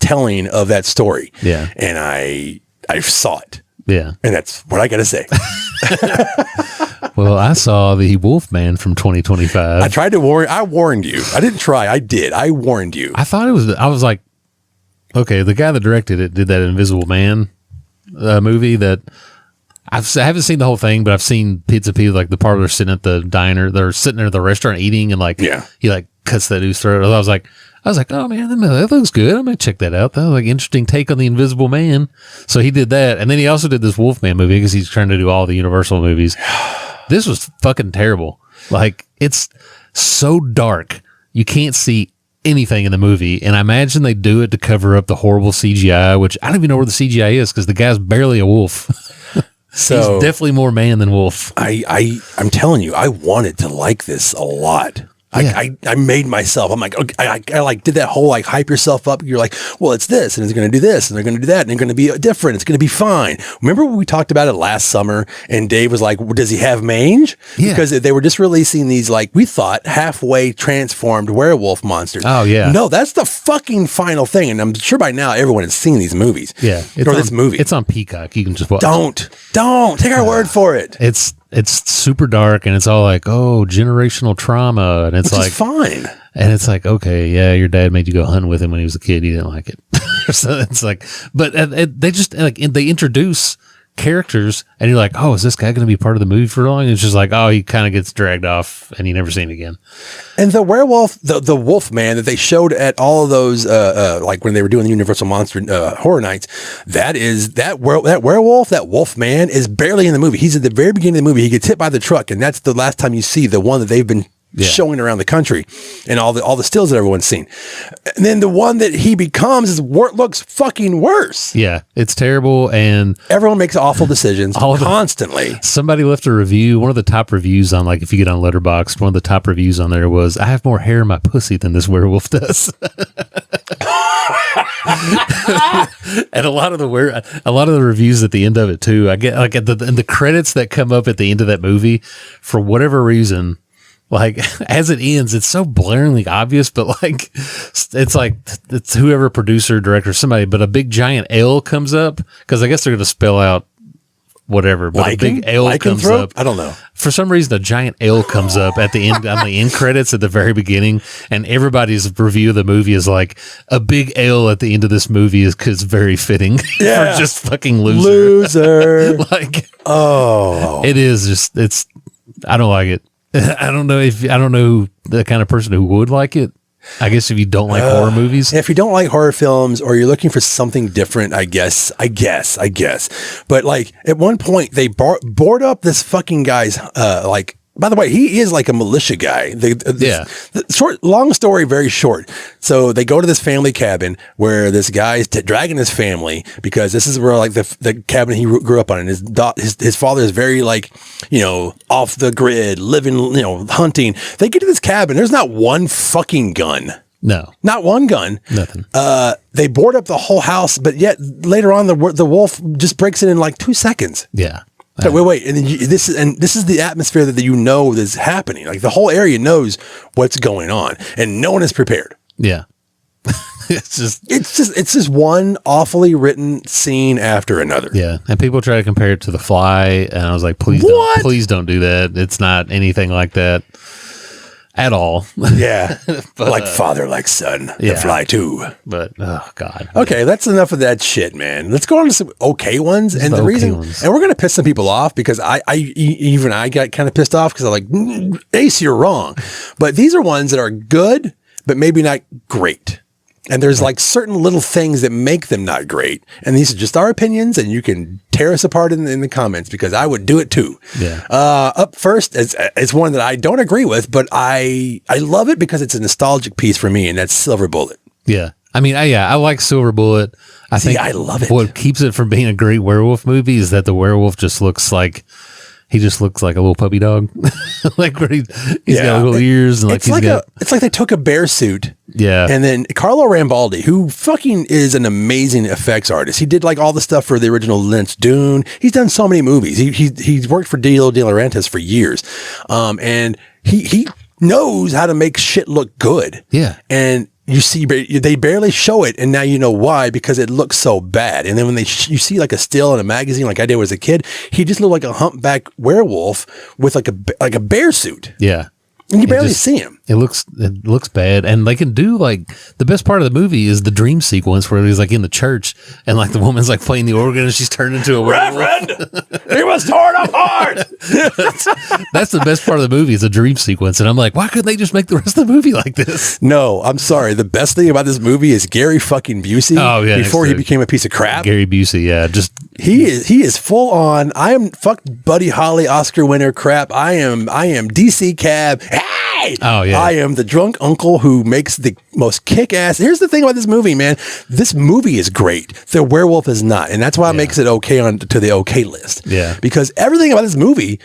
telling of that story. Yeah. And I saw it. Yeah. And that's what I got to say. Well, I saw the Wolfman from 2025. I tried to I warned you. I didn't try. I did. I warned you. I was like, okay, the guy that directed it did that Invisible Man movie that I haven't seen the whole thing, but I've seen bits of people, the part where they're sitting at the diner, they're sitting there at the restaurant eating, and he cuts that dude's throat. I was like, oh man, that looks good. I'm gonna check that out. That was interesting take on the Invisible Man. So he did that, and then he also did this Wolfman movie because he's trying to do all the Universal movies. This was fucking terrible. It's so dark, you can't see anything in the movie, and I imagine they do it to cover up the horrible CGI, which I don't even know where the CGI is because the guy's barely a wolf. So he's definitely more man than wolf. I'm telling you, I wanted to like this a lot. Yeah. I made myself. I'm like, okay, I did that whole hype yourself up. You're like, well, it's this, and it's going to do this, and they're going to do that, and they're going to be different. It's going to be fine. Remember when we talked about it last summer, and Dave was like, well, does he have mange? Yeah. Because they were just releasing these, we thought, halfway transformed werewolf monsters. Oh, yeah. No, that's the fucking final thing, and I'm sure by now everyone has seen these movies. Yeah. This movie. It's on Peacock. You can just watch. Don't. Take our word for it. It's super dark, and it's all generational trauma, and it's which is fine. And it's okay, yeah, your dad made you go hunting with him when he was a kid. You didn't like it. So it's but they just they introduce characters, and you're like, oh, is this guy going to be part of the movie for long? And it's just he kind of gets dragged off, and you never see him again. And the werewolf, the wolf man that they showed at all of those, when they were doing the Universal Monster Horror Nights, that werewolf, that wolf man is barely in the movie. He's at the very beginning of the movie. He gets hit by the truck, and that's the last time you see the one that they've been showing around the country, and all the stills that everyone's seen. And then the one that he becomes looks fucking worse. Yeah, it's terrible, and everyone makes awful decisions constantly. Somebody left a review. One of the top reviews on if you get on Letterboxd, one of the top reviews on there was, "I have more hair in my pussy than this werewolf does." And a lot of the reviews at the end of it too, I get in the credits that come up at the end of that movie, for whatever reason. As it ends, it's so blaringly obvious, but it's whoever producer, director, somebody, but a big giant L comes up because I guess they're going to spell out whatever, but a big L comes up. I don't know. For some reason, a giant L comes up at the end on the end credits at the very beginning, and everybody's review of the movie is like, a big L at the end of this movie is because very fitting for just fucking loser. Like, it is just, it's, I don't like it. I don't know the kind of person who would like it. I guess if you don't like horror movies. If you don't like horror films or you're looking for something different, I guess. But like at one point they board up this fucking guy's, by the way, he is like a militia guy. Long story, very short. So they go to this family cabin where this guy's dragging his family because this is where like the cabin he grew up on, and his father is very like, off the grid, living, hunting. They get to this cabin. There's not one fucking gun. No, not one gun. Nothing. They board up the whole house, but yet later on the wolf just breaks it in like 2 seconds. Yeah. But wait, and then this is the atmosphere that is happening. Like the whole area knows what's going on, and no one is prepared. Yeah, it's just one awfully written scene after another. Yeah, and people try to compare it to The Fly, and I was like, please don't do that. It's not anything like that at all. Yeah, but, like father, like son. The Fly too. But oh god. Okay, that's enough of that shit, man. Let's go on to some okay ones. And the reason, and we're gonna piss some people off because I got kind of pissed off because I'm like, Ace, you're wrong. But these are ones that are good, but maybe not great. And there's like certain little things that make them not great. And these are just our opinions, and you can tear us apart in the comments because I would do it too. Yeah. Up first, it's one that I don't agree with, but I love it because it's a nostalgic piece for me, and that's Silver Bullet. Yeah. I mean, I like Silver Bullet. I think I love it. What keeps it from being a great werewolf movie is that the werewolf just looks like a little puppy dog. Like where he's got little ears, and it's like they took a bear suit. Yeah. And then Carlo Rambaldi, who fucking is an amazing effects artist. He did like all the stuff for the original Lynch Dune. He's done so many movies. He's worked for Dino De Laurentiis for years. And he knows how to make shit look good. Yeah. And you see, they barely show it, and now you know why, because it looks so bad. And then when you see like a still in a magazine, like I did as a kid, he just looked like a humpback werewolf with like a bear suit. Yeah. And you barely see him. It looks bad. And they can do like the best part of the movie is the dream sequence where he's like in the church and like the woman's like playing the organ and she's turned into a werewolf. Reverend, he was torn apart. That's the best part of the movie is the dream sequence. And I'm like, why couldn't they just make the rest of the movie like this? No, I'm sorry. The best thing about this movie is Gary fucking Busey. Oh yeah, before he became a piece of crap. Gary Busey, yeah, just he is full on. I am fuck Buddy Holly Oscar winner crap. I am DC Cab. Hey, oh yeah, I am the drunk uncle who makes the most kick ass. Here's the thing about this movie, man. This movie is great. The werewolf is not, and that's why it makes it okay to the okay list. Yeah, because everything about this movie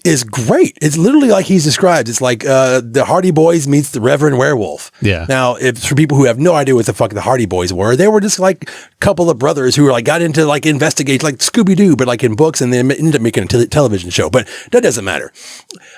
is great. It's literally like he's described. It's like the Hardy Boys meets the Reverend Werewolf. Yeah. Now, if for people who have no idea what the fuck the Hardy Boys were, they were just like a couple of brothers who were like got into like investigate like Scooby Doo, but like in books, and they ended up making a television show. But that doesn't matter.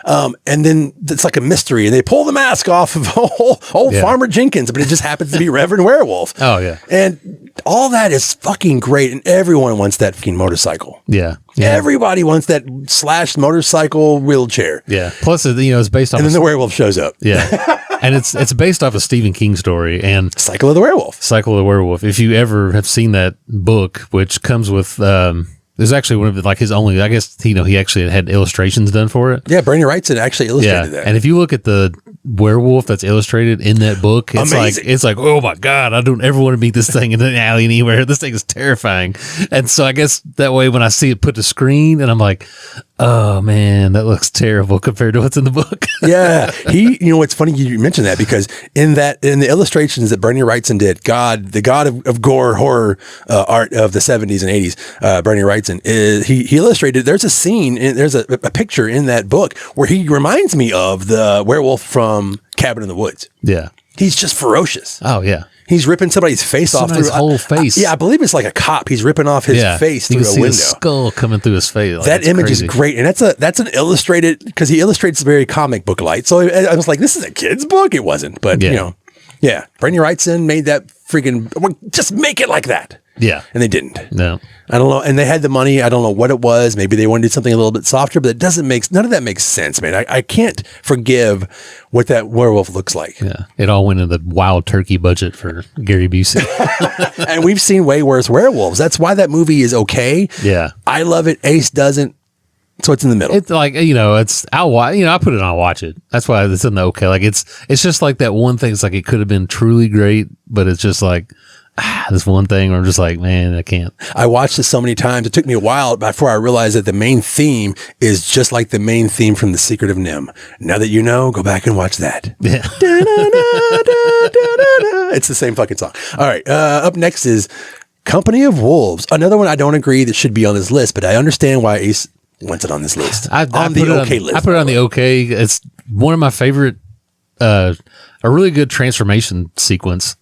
And then it's like a mystery, and they pull the mask off of old Farmer Jenkins, but it just happens to be Reverend Werewolf. Oh yeah. And all that is fucking great, and everyone wants that fucking motorcycle. Yeah. Everybody wants that slashed motorcycle wheelchair. Yeah. Plus, it's based off. And then the werewolf shows up. Yeah. And it's based off a Stephen King story and Cycle of the Werewolf. Cycle of the Werewolf. If you ever have seen that book, which comes with, there's actually one of like his only, I guess, he actually had illustrations done for it. Yeah. Bernie Wrightson actually illustrated that. And if you look at the werewolf that's illustrated in that book, it's like, oh my God, I don't ever want to meet this thing in an alley anywhere. This thing is terrifying. And so I guess that way when I see it put to screen and I'm like, oh man, that looks terrible compared to what's in the book. Yeah. It's funny you mentioned that because in the illustrations that Bernie Wrightson did, the god of gore horror art of the 70s and 80s, Bernie Wrightson, he illustrated, there's a scene, there's a picture in that book where he reminds me of the werewolf from Cabin in the Woods. Yeah. He's just ferocious. Oh yeah. He's ripping somebody's face off through his whole face. I believe it's like a cop. He's ripping off his face through a window. His skull coming through his face. That image is great, and that's an illustrated because he illustrates very comic book light. So I was like, this is a kid's book. It wasn't, but Bernie Wrightson made that freaking, just make it like that. Yeah. And they didn't. No. I don't know. And they had the money. I don't know what it was. Maybe they wanted to do something a little bit softer, but none of that makes sense, man. I can't forgive what that werewolf looks like. Yeah. It all went in the wild turkey budget for Gary Busey. And we've seen way worse werewolves. That's why that movie is okay. Yeah. I love it. Ace doesn't. So it's in the middle. It's like, I'll watch, I put it on, I'll watch it. That's why it's in the okay. Like it's just like that one thing. It's like, it could have been truly great, but it's just like, this one thing where I'm just like, man, I can't. I watched this so many times. It took me a while before I realized that the main theme is just like the main theme from The Secret of Nim. Now that you know, go back and watch that. Yeah. It's the same fucking song. All right. Up next is Company of Wolves. Another one I don't agree that should be on this list, but I understand why Ace wants it on this list. I put it on the okay. It's one of my favorite, a really good transformation sequence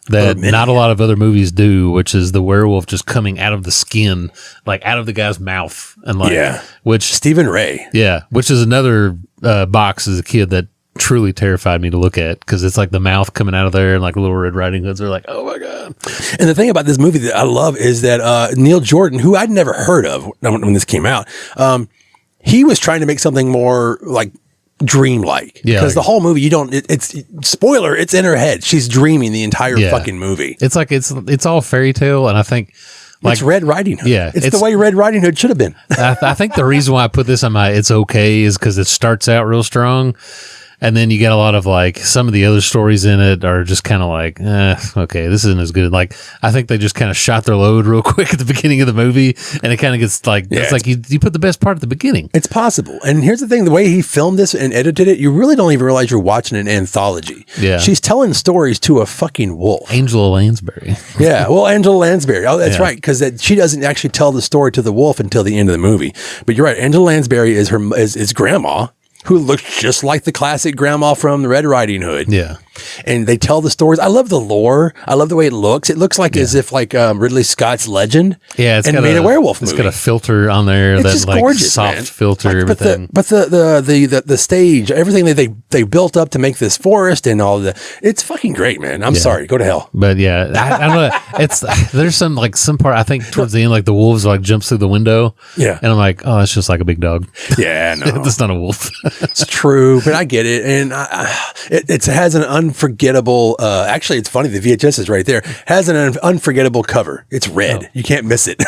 that not a lot of other movies do, which is the werewolf just coming out of the skin, like out of the guy's mouth. And like, which Stephen Ray. Yeah. Which is another box as a kid that truly terrified me to look at, because it's like the mouth coming out of there and like Little Red Riding Hoods are like, oh my God. And the thing about this movie that I love is that Neil Jordan, who I'd never heard of when this came out, he was trying to make something more like dreamlike. Yeah, because the whole movie, it's spoiler, it's in her head. She's dreaming the entire fucking movie. It's like it's all fairy tale, and I think it's Red Riding Hood. Yeah, it's the way Red Riding Hood should have been. I think the reason why I put this on my it's okay is because it starts out real strong. And then you get a lot of like, some of the other stories in it are just kind of like, okay, this isn't as good. Like, I think they just kind of shot their load real quick at the beginning of the movie. And it kind of gets like, it's like you put the best part at the beginning. It's possible. And here's the thing, the way he filmed this and edited it, you really don't even realize you're watching an anthology. Yeah. She's telling stories to a fucking wolf. Angela Lansbury. Yeah. Well, Angela Lansbury. Oh, that's right. Because she doesn't actually tell the story to the wolf until the end of the movie. But you're right. Angela Lansbury is is grandma, who looks just like the classic grandma from the Red Riding Hood. Yeah. And they tell the stories. I love the lore. I love the way it looks. It looks like as if like Ridley Scott's Legend. Yeah, it's made a werewolf movie. It's got a filter on there, it's that just like gorgeous, soft man. filter, everything. But the stage, everything that they built up to make this forest and all that, it's fucking great, man. I'm sorry, go to hell. But yeah, I don't know. There's some part, I think towards the end, like the wolves like jumps through the window. Yeah. And I'm like, oh, it's just like a big dog. Yeah, no. That's not a wolf. It's true, but I get it. And it has an unforgettable, actually, it's funny. The VHS is right there. Has an unforgettable cover. It's red. You can't miss it.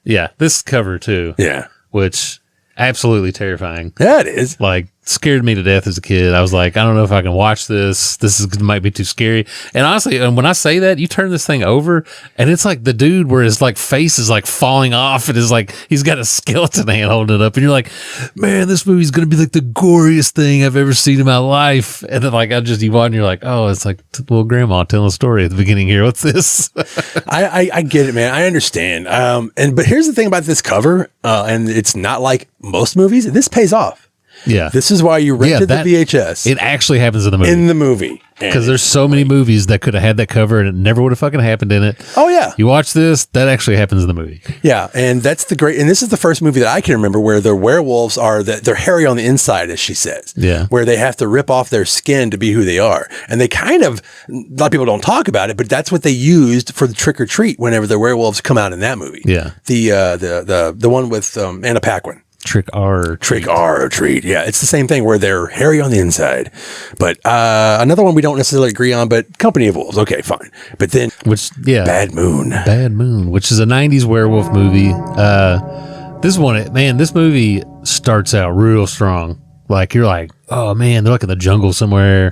Yeah. This cover too. Yeah. Which absolutely terrifying. Yeah, it is. Like, scared me to death as a kid. I was like, I don't know if I can watch this. Might be too scary. And honestly, when I say that, you turn this thing over and it's like the dude where his like face is like falling off and is like, he's got a skeleton hand holding it up. And you're like, man, this movie's going to be like the goriest thing I've ever seen in my life. And then like, you watch and you're like, oh, it's like little grandma telling a story at the beginning here. What's this? I get it, man. I understand. But here's the thing about this cover, and it's not like most movies. This pays off. Yeah. This is why you rented the VHS. It actually happens in the movie. In the movie. Because there's so many movies that could have had that cover and it never would have fucking happened in it. Oh, yeah. You watch this, that actually happens in the movie. Yeah. And that's and this is the first movie that I can remember where the werewolves they're hairy on the inside, as she says. Yeah. Where they have to rip off their skin to be who they are. And they kind of, a lot of people don't talk about it, but that's what they used for the trick or treat whenever the werewolves come out in that movie. Yeah. The one with Anna Paquin. Trick or treat. Yeah, it's the same thing where they're hairy on the inside. But another one we don't necessarily agree on, but Company of Wolves. Okay, fine. But then, Bad Moon, which is a 90s werewolf movie. This movie starts out real strong. Like, you're like, oh man, they're like in the jungle somewhere.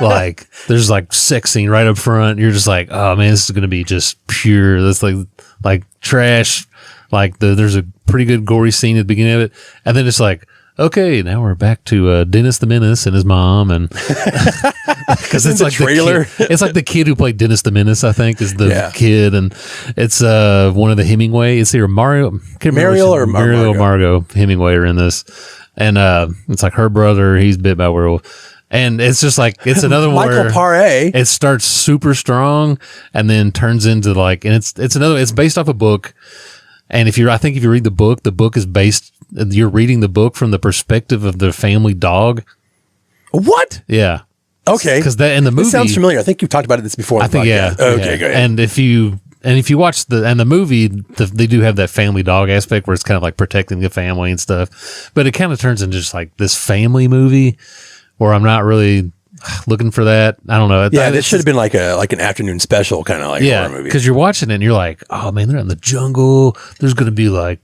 Like, there's like sex scene right up front. You're just like, oh man, this is going to be just pure. That's like trash. Like there's a pretty good gory scene at the beginning of it, and then it's like, okay, now we're back to Dennis the Menace and his mom, and because it's like trailer. It's like the kid who played Dennis the Menace, I think, is the kid, and it's one of the Hemingway. It's either Mariel or Margot Hemingway are in this, and it's like her brother. He's bit by a werewolf. And it's just like, it's another one where it starts super strong and then turns into like, and it's based off a book. And if you read the book is based, you're reading the book from the perspective of the family dog. What? Yeah. Okay. Because that in the movie This sounds familiar. I think you've talked about this before. I think, yeah. Okay, go ahead. And if you watch the movie, they do have that family dog aspect where it's kind of like protecting the family and stuff. But it kind of turns into just like this family movie where I'm not really looking for that. I don't know. Yeah, this should have been like an afternoon special kind of like horror movie. Because you're watching it and you're like, oh man, they're in the jungle. There's going to be like,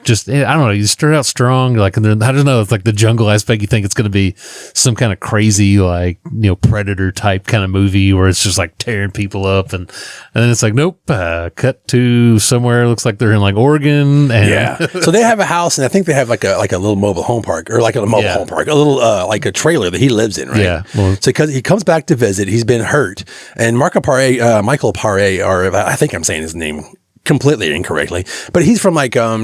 just, I don't know, you start out strong, like, and then, I don't know, it's like the jungle aspect, you think it's going to be some kind of crazy, like, Predator type kind of movie where it's just like tearing people up, and then it's like, nope, cut to somewhere, looks like they're in like Oregon, and yeah. So they have a house, and I think they have like a little mobile home park, or like a mobile home park, a little like a trailer that he lives in, right? Yeah. Well, so because he comes back to visit, he's been hurt, and Michael Paré, or I think I'm saying his name completely incorrectly, but he's from like at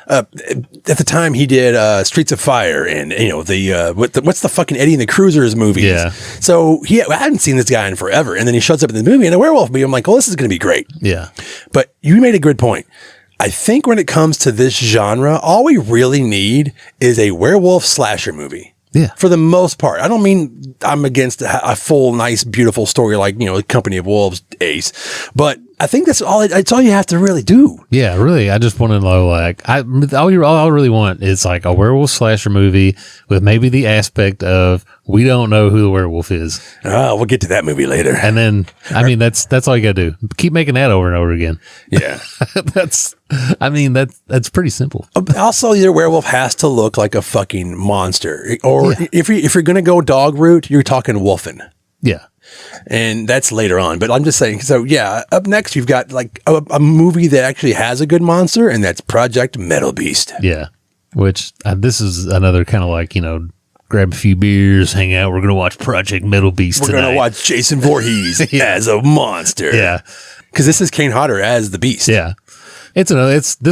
the time he did Streets of Fire and what's the fucking Eddie and the Cruisers movies. Yeah. So I hadn't seen this guy in forever, and then he shows up in the movie, in a werewolf movie. I'm like, well, this is going to be great. Yeah. But you made a good point. I think when it comes to this genre, all we really need is a werewolf slasher movie. Yeah. For the most part. I don't mean I'm against a full, nice, beautiful story like, Company of Wolves, Ace, but I think that's all you have to really do. Yeah, really. I just want to know, like, all I really want is like a werewolf slasher movie with maybe the aspect of we don't know who the werewolf is. We'll get to that movie later. And then, I mean, that's all you got to do. Keep making that over and over again. Yeah. That's pretty simple. Also, your werewolf has to look like a fucking monster. Or if you're going to go dog route, you're talking wolfen. Yeah. And that's later on. But I'm just saying, so yeah, up next, you've got like a movie that actually has a good monster, and that's Project Metal Beast. Yeah. Which this is another kind of like, grab a few beers, hang out. We're going to watch Project Metal Beast tonight. We're going to watch Jason Voorhees as a monster. Yeah. Because this is Kane Hodder as the Beast. Yeah. This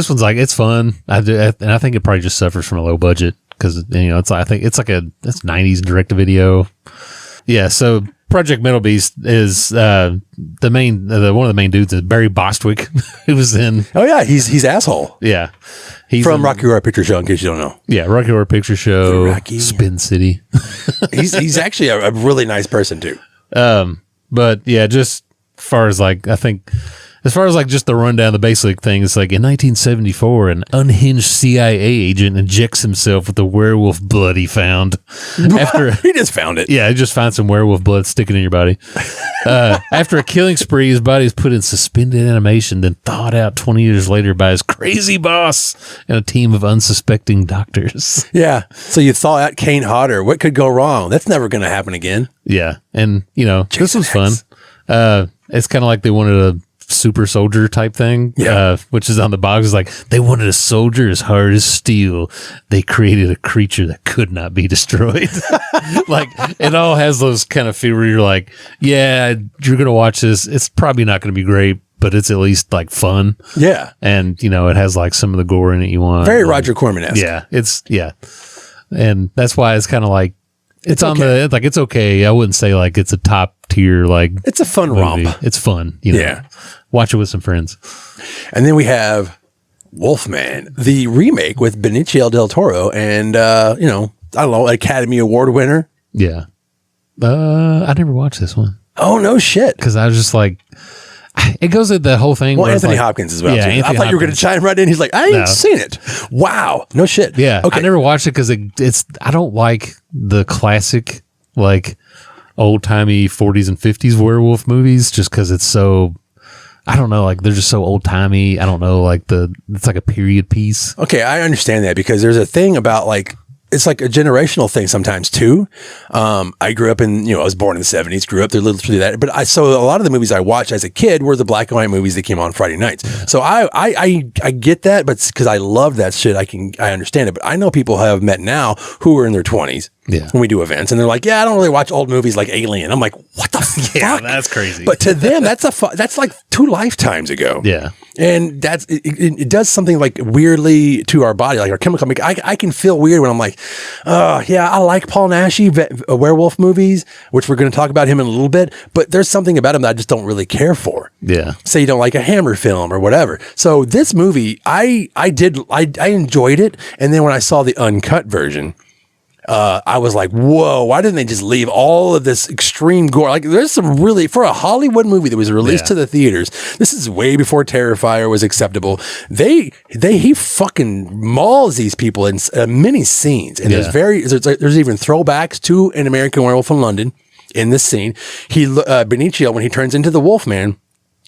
one's like, it's fun. And I think it probably just suffers from a low budget because, I think it's 90s direct to video. Yeah. So Project Metal Beast is one of the main dudes is Barry Bostwick, who was in. Oh yeah, he's asshole. Yeah, he's from Rocky Horror Picture Show. In case you don't know. Yeah, Rocky Horror Picture Show, Spin City. he's actually a really nice person too. But yeah, just as far as like just the rundown, the basic thing, it's like in 1974, an unhinged CIA agent injects himself with the werewolf blood he found. He just found it. Yeah, he just found some werewolf blood sticking in your body. After a killing spree, his body is put in suspended animation, then thawed out 20 years later by his crazy boss and a team of unsuspecting doctors. Yeah, so you thaw out Kane Hodder. What could go wrong? That's never going to happen again. Yeah, and this was fun. It's kind of like they wanted a super soldier type thing, which is on the box. It's like they wanted a soldier as hard as steel. They created a creature that could not be destroyed. Like it all has those kind of feel where you're like, yeah, you're gonna watch this. It's probably not gonna be great, but it's at least like fun. Yeah, and it has like some of the gore in it you want. Very Roger Corman-esque. Yeah, and that's why it's kind of like. It's on okay. It's okay. I wouldn't say like it's a top tier, like it's a fun movie. romp. It's fun. Yeah. Watch it with some friends. And then we have Wolfman, the remake with Benicio del Toro and, I don't know, Academy Award winner. Yeah. I never watched this one. Oh, no shit. Because I was just like, it goes with the whole thing. Well, Anthony Hopkins as well. Yeah, I thought you were going to chime right in. He's like, I ain't seen it. Wow. No shit. Yeah. Okay. I never watched it because I don't like the classic, like old timey 40s and 50s werewolf movies just because it's so, I don't know, like they're just so old timey. I don't know, like it's like a period piece. Okay. I understand that because there's a thing about like, it's like a generational thing sometimes too. I grew up in, I was born in the 70s, grew up through that. But so a lot of the movies I watched as a kid were the black and white movies that came on Friday nights. Yeah. So I get that, but because I love that shit, I understand it. But I know people I have met now who are in their 20s. Yeah. When we do events and they're like, yeah, I don't really watch old movies like Alien. I'm like, what the fuck? Yeah, that's crazy. But to them, that's like 2 lifetimes ago. Yeah. And it does something like weirdly to our body, like our chemical. I can feel weird when I'm like, yeah, I like Paul Naschy werewolf movies, which we're going to talk about him in a little bit. But there's something about him that I just don't really care for. Yeah. Say you don't like a Hammer film or whatever. So this movie, I enjoyed it. And then when I saw the uncut version, I was like, whoa, why didn't they just leave all of this extreme gore? Like, there's some really, for a Hollywood movie that was released to the theaters, this is way before Terrifier was acceptable. He fucking mauls these people in many scenes. And there's even throwbacks to An American Werewolf in London in this scene. Benicio, when he turns into the Wolfman,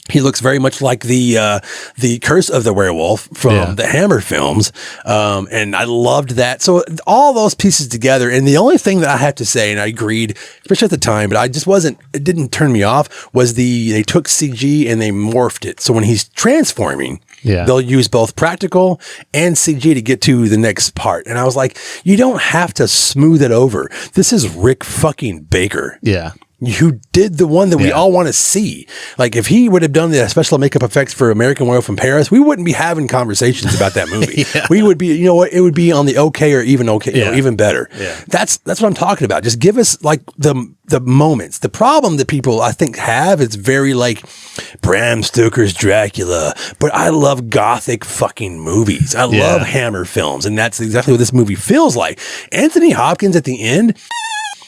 he looks very much like the Curse of the Werewolf from the Hammer films. And I loved that. So all those pieces together. And the only thing that I have to say, and I agreed, especially at the time, but it didn't turn me off, was they took CG and they morphed it. So when he's transforming, they'll use both practical and CG to get to the next part. And I was like, you don't have to smooth it over. This is Rick fucking Baker. Yeah. Who did the one that we all want to see. Like, if he would have done the special makeup effects for American Werewolf in Paris, we wouldn't be having conversations about that movie. We would be, you know what, it would be on the okay or even okay, even better. Yeah. That's what I'm talking about. Just give us like the moments. The problem that people I think have, it's very like Bram Stoker's Dracula, but I love gothic fucking movies. I love Hammer films, and that's exactly what this movie feels like. Anthony Hopkins at the end,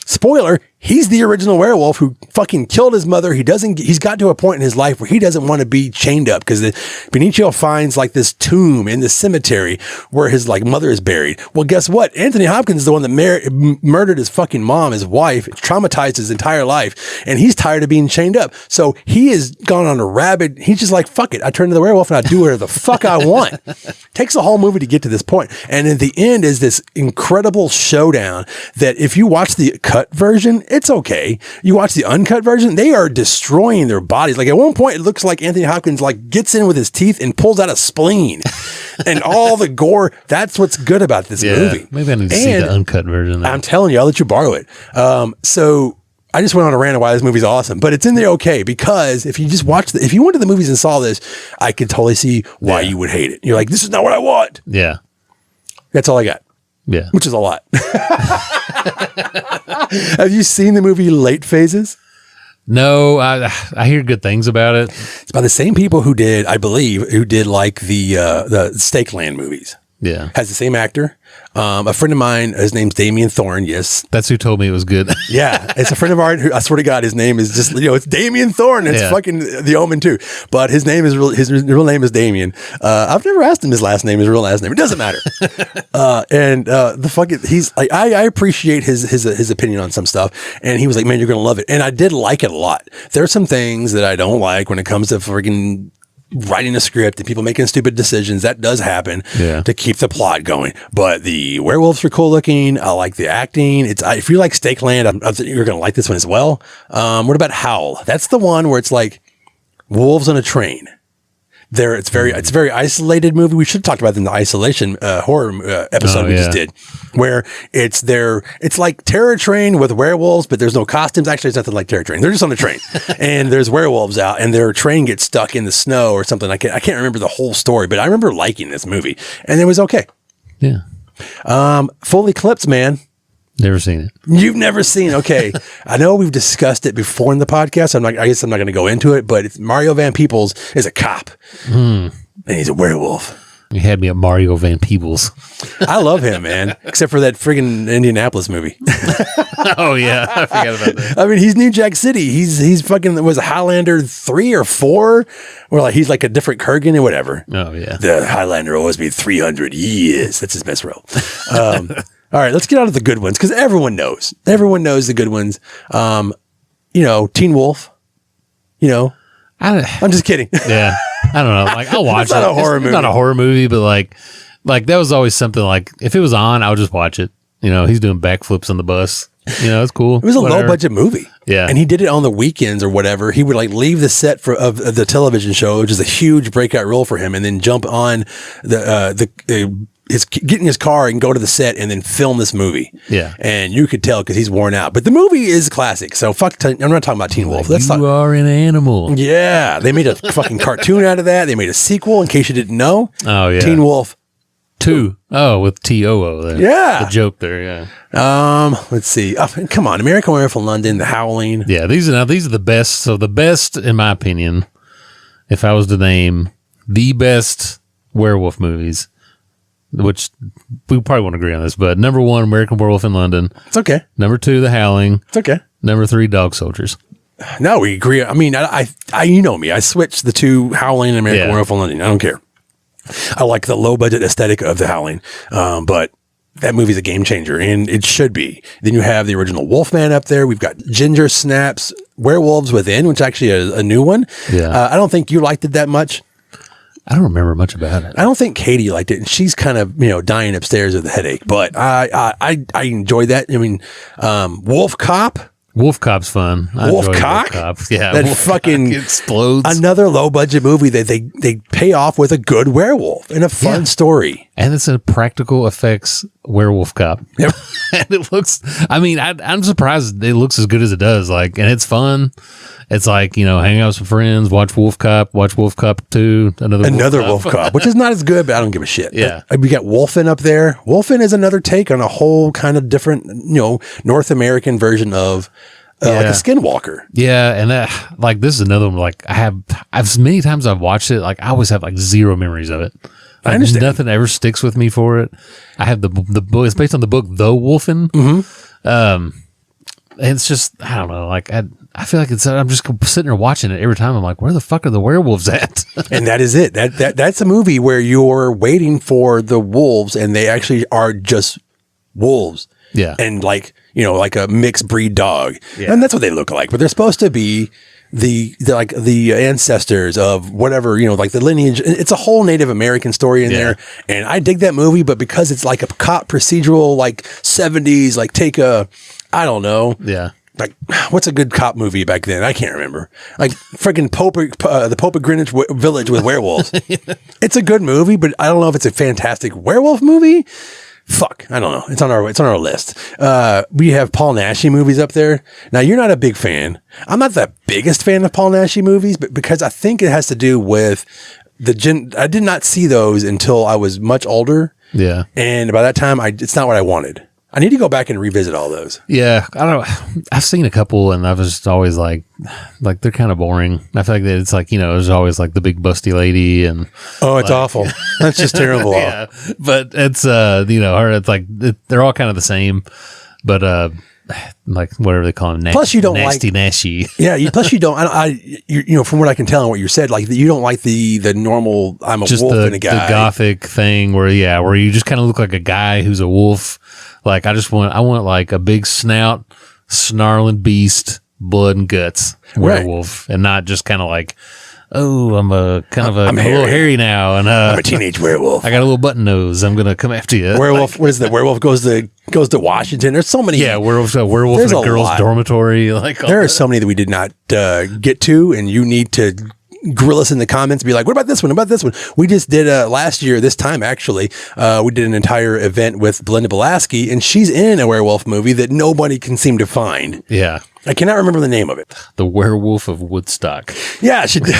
spoiler, he's the original werewolf who fucking killed his mother. He's got to a point in his life where he doesn't want to be chained up because Benicio finds like this tomb in the cemetery where his like mother is buried. Well, guess what? Anthony Hopkins is the one that murdered his fucking mom, his wife, traumatized his entire life. And he's tired of being chained up. So he has gone on a rabid, he's just like, fuck it. I turn into the werewolf and I do whatever the fuck I want. Takes a whole movie to get to this point. And at the end is this incredible showdown that if you watch the cut version, it's okay. You watch the uncut version, they are destroying their bodies. Like at one point, it looks like Anthony Hopkins like gets in with his teeth and pulls out a spleen and all the gore. That's what's good about this movie. Maybe I need to see the uncut version. I'm telling you, I'll let you borrow it. So I just went on a rant of why this movie's awesome, but it's in there okay because if you just watch if you went to the movies and saw this, I could totally see why you would hate it. You're like, this is not what I want. Yeah. That's all I got. Yeah. Which is a lot. Have you seen the movie Late Phases? No, I hear good things about it. It's by the same people who did like the Stake Land movies. Yeah. Has the same actor. A friend of mine, his name's Damien Thorne. Yes. That's who told me it was good. Yeah. It's a friend of ours who, I swear to God, his name is just, it's Damien Thorne. It's fucking The Omen too. But his name is his real name is Damien. I've never asked him his last name, his real last name. It doesn't matter. The fucking, he's like, I appreciate his opinion on some stuff. And he was like, man, you're going to love it. And I did like it a lot. There's some things that I don't like when it comes to freaking writing a script and people making stupid decisions. That does happen to keep the plot going. But the werewolves are cool looking. I like the acting. If you like Stake Land, you're going to like this one as well. What about Howl? That's the one where it's like wolves on a train. It's a very isolated movie. We should have talked about it in the isolation horror episode we just did, where it's like Terror Train with werewolves, but there's no costumes. Actually, it's nothing like Terror Train. They're just on the train, and there's werewolves out, and their train gets stuck in the snow or something. I can't remember the whole story, but I remember liking this movie, and it was okay. Yeah. Full Eclipse, man. Never seen it. You've never seen? Okay. I know we've discussed it before in the podcast. I guess I'm not going to go into it, but Mario Van Peebles is a cop and he's a werewolf. You had me at Mario Van Peebles. I love him, man. Except for that friggin' Indianapolis movie. Oh yeah. I forgot about that. I mean, he's New Jack City. He's fucking, was a Highlander 3 or 4? Or like, he's like a different Kurgan or whatever. Oh yeah. The Highlander always be 300 years. That's his best role. All right, let's get out of the good ones because everyone knows. Everyone knows the good ones. Teen Wolf. I'm just kidding. Yeah, I don't know. Like I'll watch it. Not a horror movie. Not a horror movie, but like that was always something. Like if it was on, I would just watch it. He's doing backflips on the bus. It's cool. It was a low budget movie. Yeah, and he did it on the weekends or whatever. He would like leave the set of the television show, which is a huge breakout role for him, and then jump on get in his car and go to the set and then film this movie. Yeah. And you could tell because he's worn out. But the movie is classic. So I'm not talking about Teen Wolf. You are an animal. Yeah. They made a fucking cartoon out of that. They made a sequel in case you didn't know. Oh, yeah. Teen Wolf 2. Oh, with T-O-O there. Yeah. The joke there, yeah. Let's see. Come on. American Werewolf in London, The Howling. Yeah, these are the best. So the best, in my opinion, if I was to name the best werewolf movies, which we probably won't agree on this, but number 1, American Werewolf in London. It's okay. Number 2, The Howling. It's okay. Number 3, Dog Soldiers. No, we agree. I mean, I you know me. I switched the 2, Howling and American Werewolf in London. I don't care. I like the low budget aesthetic of The Howling, but that movie's a game changer, and it should be. Then you have the original Wolfman up there. We've got Ginger Snaps, Werewolves Within, which actually is a new one. Yeah. I don't think you liked it that much. I don't remember much about it. I don't think Katie liked it, and she's kind of dying upstairs with a headache. But I enjoyed that. I mean, Wolf Cop. Wolf Cop's fun. Wolf Cop? Yeah. That Wolf fucking explodes. Another low budget movie that they pay off with a good werewolf and a fun story. And it's a practical effects werewolf cop. Yep. And it looks, I mean, I'm surprised it looks as good as it does. Like, and it's fun. It's like, hang out with some friends, watch Wolf Cop 2, another Wolf Cop, which is not as good, but I don't give a shit. Yeah. We got Wolfen up there. Wolfen is another take on a whole kind of different, North American version of like a skinwalker. Yeah. And that, like, this is another one, like, I've many times I've watched it, like, I always have like zero memories of it. I understand. Nothing ever sticks with me for it. I have the book, it's based on the book, The Wolfen. Mm-hmm. It's just, I don't know, like, I feel like I'm just sitting there watching it every time. I'm like, where the fuck are the werewolves at? And that is it. That's a movie where you're waiting for the wolves, and they actually are just wolves. Yeah. And like a mixed breed dog. Yeah. And that's what they look like. But they're supposed to be the ancestors of whatever, like the lineage. It's a whole Native American story in there. And I dig that movie, but because it's like a cop procedural, like 70s, like I don't know. Yeah. Like, what's a good cop movie back then? I can't remember. Like freaking the Pope of Greenwich Village with werewolves. It's a good movie, but I don't know if it's a fantastic werewolf movie. Fuck, I don't know. It's on our list. We have Paul Naschy movies up there. Now, you're not a big fan. I'm not the biggest fan of Paul Naschy movies, but because I think it has to do with I did not see those until I was much older. Yeah. And by that time, it's not what I wanted. I need to go back and revisit all those. Yeah, I've seen a couple, and I was just always like they're kind of boring. I feel like that it's like there's always like the big busty lady, and it's awful. That's just terrible. Yeah, but it's it's like they're all kind of the same, but like whatever they call them. Plus, you don't nasty Naschy. Yeah. Plus, you don't. From what I can tell and what you said, like you don't like the normal. I'm a just wolf and a guy. The gothic thing where you just kind of look like a guy who's a wolf. Like I want like a big snout, snarling beast, blood and guts werewolf, and not just kind of like, oh, I'm a little hairy now, and I'm a teenage werewolf. I got a little button nose. I'm gonna come after you. Werewolf. What is the werewolf goes to Washington? There's so many. Yeah, werewolf in a girl's dormitory. Like there are so many that we did not get to, and you need to grill us in the comments, be like, what about this one? About this one? We just did last year, this time actually, we did an entire event with Belinda Belaski, and she's in a werewolf movie that nobody can seem to find. Yeah. I cannot remember the name of it. The Werewolf of Woodstock. Yeah, she did.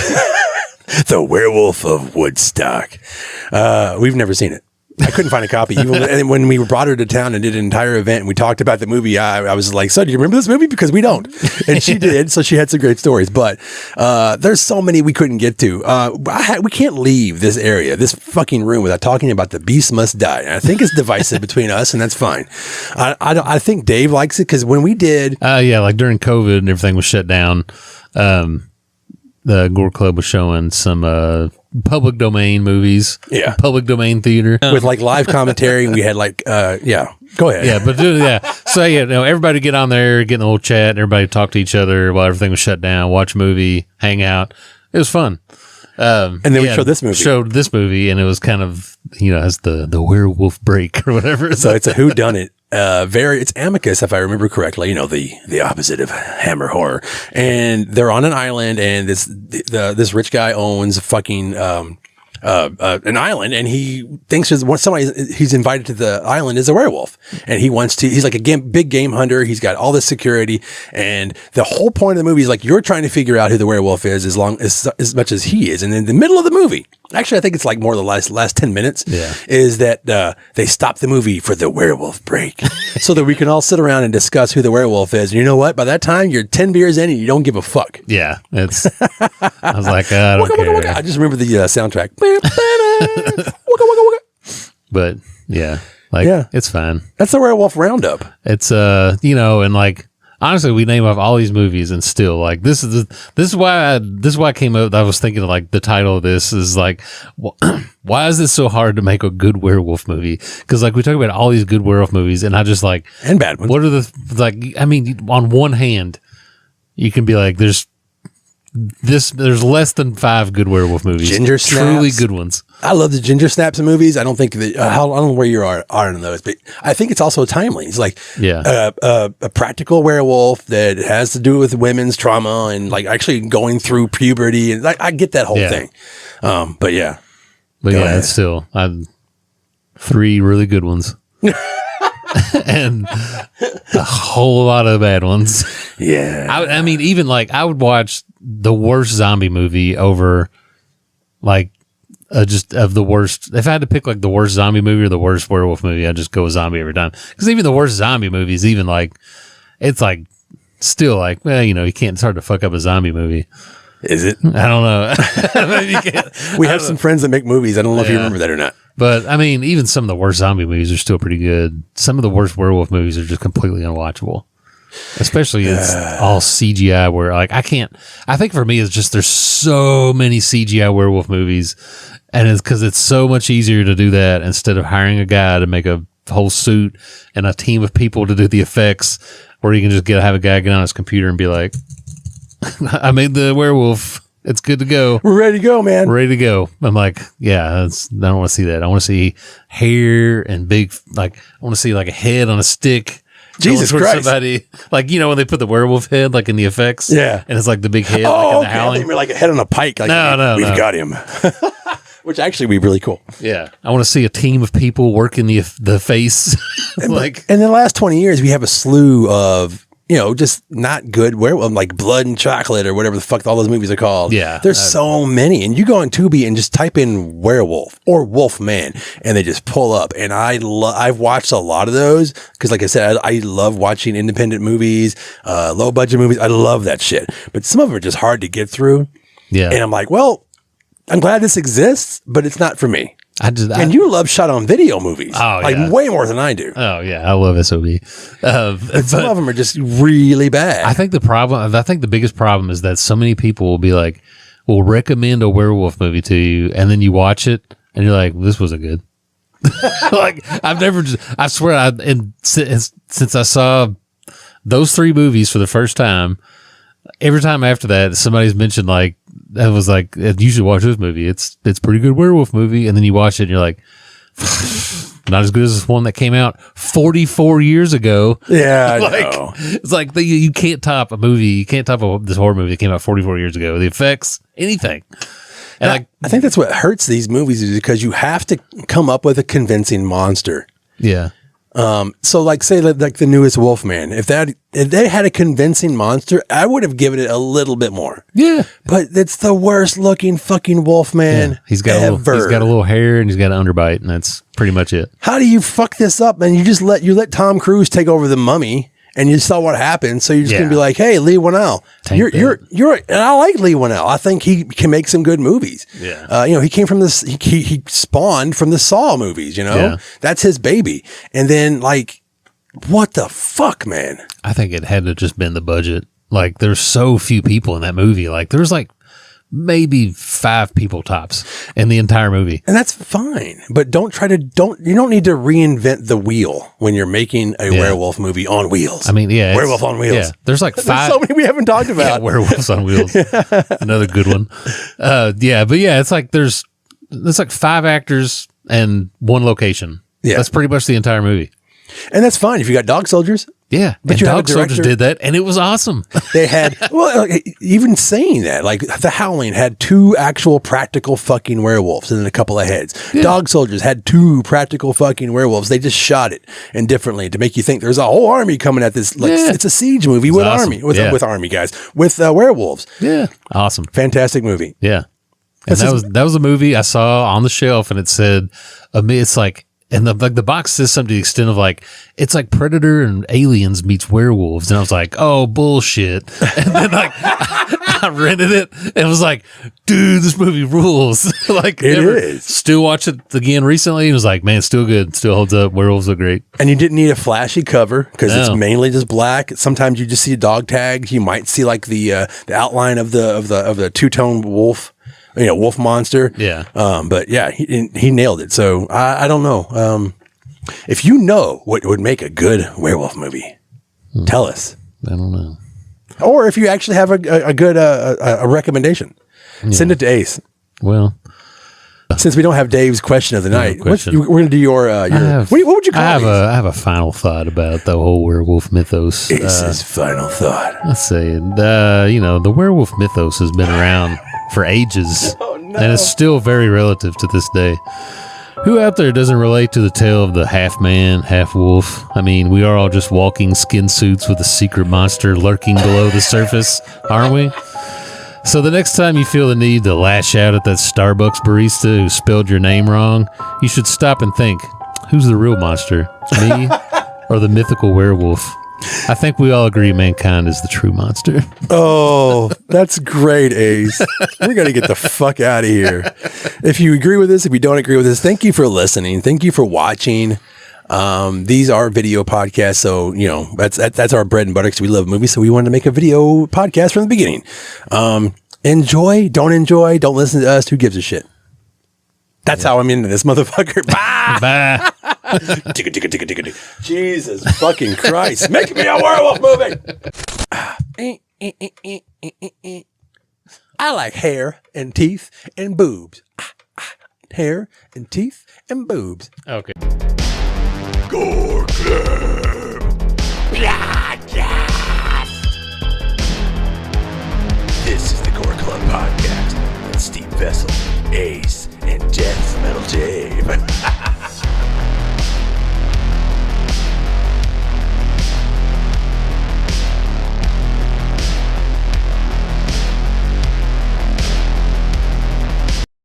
The Werewolf of Woodstock. We've never seen it. I couldn't find a copy. And when we brought her to town and did an entire event and we talked about the movie, I was like, so do you remember this movie? Because we don't. And she did. So she had some great stories. But there's so many we couldn't get to. We can't leave this area, this fucking room, without talking about The Beast Must Die. And I think it's divisive between us, and that's fine. I think Dave likes it because when we did. Like during COVID and everything was shut down, the Gore Club was showing some public domain movies. Yeah. Public domain theater. With like live commentary. We had like, go ahead. Yeah, but So, everybody get on there, get in a little chat, and everybody talk to each other while everything was shut down, watch a movie, hang out. It was fun. And then we showed this movie. And it was kind of, as the werewolf break or whatever. So it's a whodunit. It's Amicus, if I remember correctly, the opposite of Hammer horror. And they're on an island, and this rich guy owns fucking, an island, and he thinks he's invited to the island is a werewolf, and he's like a big game hunter. He's got all this security, and the whole point of the movie is like you're trying to figure out who the werewolf is as much as he is. And in the middle of the movie, actually, I think it's like more the last 10 minutes, is that they stop the movie for the werewolf break so that we can all sit around and discuss who the werewolf is. And you know what? By that time, you're 10 beers in and you don't give a fuck. Yeah. I was like, I don't care. I just remember the soundtrack. But yeah, it's fine. That's the Werewolf Roundup. It's and like honestly, we name off all these movies, and still like this is why I came up. I was thinking of, like, the title of this is like, why is this so hard to make a good werewolf movie? Because like we talk about all these good werewolf movies, and I just like and bad ones. What are the like? I mean, on one hand, you can be like, there's less than 5 good werewolf movies. Ginger Snaps. Truly good ones. I love the Ginger Snaps movies. I don't think that I don't know where you are in those, but I think it's also timely. It's like a practical werewolf that has to do with women's trauma and like actually going through puberty, and I get that whole thing. But yeah, it's still 3 really good ones. And a whole lot of bad ones. Yeah. I mean, even like I would watch the worst zombie movie over like just of the worst. If I had to pick like the worst zombie movie or the worst werewolf movie, I'd just go with zombie every time. Because even the worst zombie movies, even like, it's like still like, well, it's hard to fuck up a zombie movie. Is it? I don't know. We have some friends that make movies. I don't know if you remember that or not. But I mean, even some of the worst zombie movies are still pretty good. Some of the worst werewolf movies are just completely unwatchable. Especially it's all CGI where like I think for me it's just there's so many CGI werewolf movies, and it's because it's so much easier to do that instead of hiring a guy to make a whole suit and a team of people to do the effects, where you can just have a guy get on his computer and be like, I made the werewolf. It's good to go. We're ready to go, man. We're ready to go. I'm like, yeah, I don't want to see that. I want to see hair and big, like, I want to see like a head on a stick. Jesus Christ. Somebody, like, when they put the werewolf head, like in the effects. Yeah. And it's like the big head. Oh, like in the okay. howling. I think like a head on a pike. Like, no. We've got him. Which actually would be really cool. Yeah. I want to see a team of people working the face. Like, in the last 20 years, we have a slew of, just not good werewolf, like Blood and Chocolate or whatever the fuck all those movies are called. Yeah. There's so many. And you go on Tubi and just type in werewolf or Wolfman, and they just pull up. And I've watched a lot of those because, like I said, I love watching independent movies, low budget movies. I love that shit. But some of them are just hard to get through. Yeah. And I'm like, well, I'm glad this exists, but it's not for me. And you love shot on video movies, way more than I do. Oh yeah, I love SOB. But some of them are just really bad. I think the biggest problem is that so many people will be like, will recommend a werewolf movie to you, and then you watch it, and you're like, this wasn't good. Like I swear, since I saw those 3 movies for the first time, every time after that, somebody's mentioned like, I was like, you should watch this movie. It's pretty good werewolf movie. And then you watch it and you're like, not as good as this one that came out 44 years ago. Yeah, I know. It's like you can't top a movie. You can't top this horror movie that came out 44 years ago. The effects, anything. And I think that's what hurts these movies is because you have to come up with a convincing monster. Yeah. So like say like the newest Wolfman, if they had a convincing monster, I would have given it a little bit more. Yeah. But it's the worst looking fucking Wolfman. Yeah. He's got a little hair and he's got an underbite, and that's pretty much it. How do you fuck this up, man? You let Tom Cruise take over the Mummy, and you saw what happened. So you're just gonna be like, hey, Lee Winnell, and I like Lee Winnell. I think he can make some good movies. Yeah. He came from this. He spawned from the Saw movies. That's his baby. And then like, what the fuck, man? I think it had to just been the budget. Like, there's so few people in that movie. Like, there's like maybe 5 people tops in the entire movie. And that's fine. But you don't need to reinvent the wheel when you're making a werewolf movie on wheels. I mean, yeah. Werewolf on Wheels. Yeah. There's like 5. There's so many we haven't talked about. Werewolves on Wheels. Another good one. It's like there's like 5 actors and 1 location. Yeah. That's pretty much the entire movie. And that's fine if you got dog soldiers. Yeah, but Dog Soldiers did that, and it was awesome. They had, even saying that, like The Howling had 2 actual practical fucking werewolves and then a couple of heads. Yeah. Dog Soldiers had 2 practical fucking werewolves. They just shot it indifferently to make you think there's a whole army coming at this. Like it's a siege movie with awesome. with army guys with werewolves. Yeah, awesome, fantastic movie. Yeah, and that was a movie I saw on the shelf, and it said, it's like And the box says something to the extent of like, it's like Predator and Aliens meets werewolves. And I was like, oh, bullshit. And then like, I rented it and was like, dude, this movie rules. Like, it is. Still watch it again recently and was like, man, it's still good. Still holds up. Werewolves look great. And you didn't need a flashy cover because it's mainly just black. Sometimes you just see a dog tag. You might see like the outline of the two-tone wolf. Wolf monster. Yeah. But yeah, he nailed it. So I don't know. If you know what would make a good werewolf movie, tell us. I don't know. Or if you actually have a good recommendation, send it to Ace. Well, since we don't have Dave's question of the night, we're going to do your. What would you call it? I have a final thought about the whole werewolf mythos. Ace's final thought. Let's say, the werewolf mythos has been around for ages, and it's still very relative to this day. Who out there doesn't relate to the tale of the half man, half wolf? I mean, we are all just walking skin suits with a secret monster lurking below the surface, aren't we? So the next time you feel the need to lash out at that Starbucks barista who spelled your name wrong, you should stop and think, who's the real monster? Me or the mythical werewolf? I think we all agree mankind is the true monster. Oh, that's great, Ace. We're going to get the fuck out of here. If you agree with this, if you don't agree with this, thank you for listening. Thank you for watching. These are video podcasts, so that's our bread and butter because we love movies. So we wanted to make a video podcast from the beginning. Enjoy, don't listen to us. Who gives a shit? That's how I'm into this motherfucker. Bye. Bye. Jesus fucking Christ! Make me a werewolf movie. I like hair and teeth and boobs. Hair and teeth and boobs. Okay. Gore Club.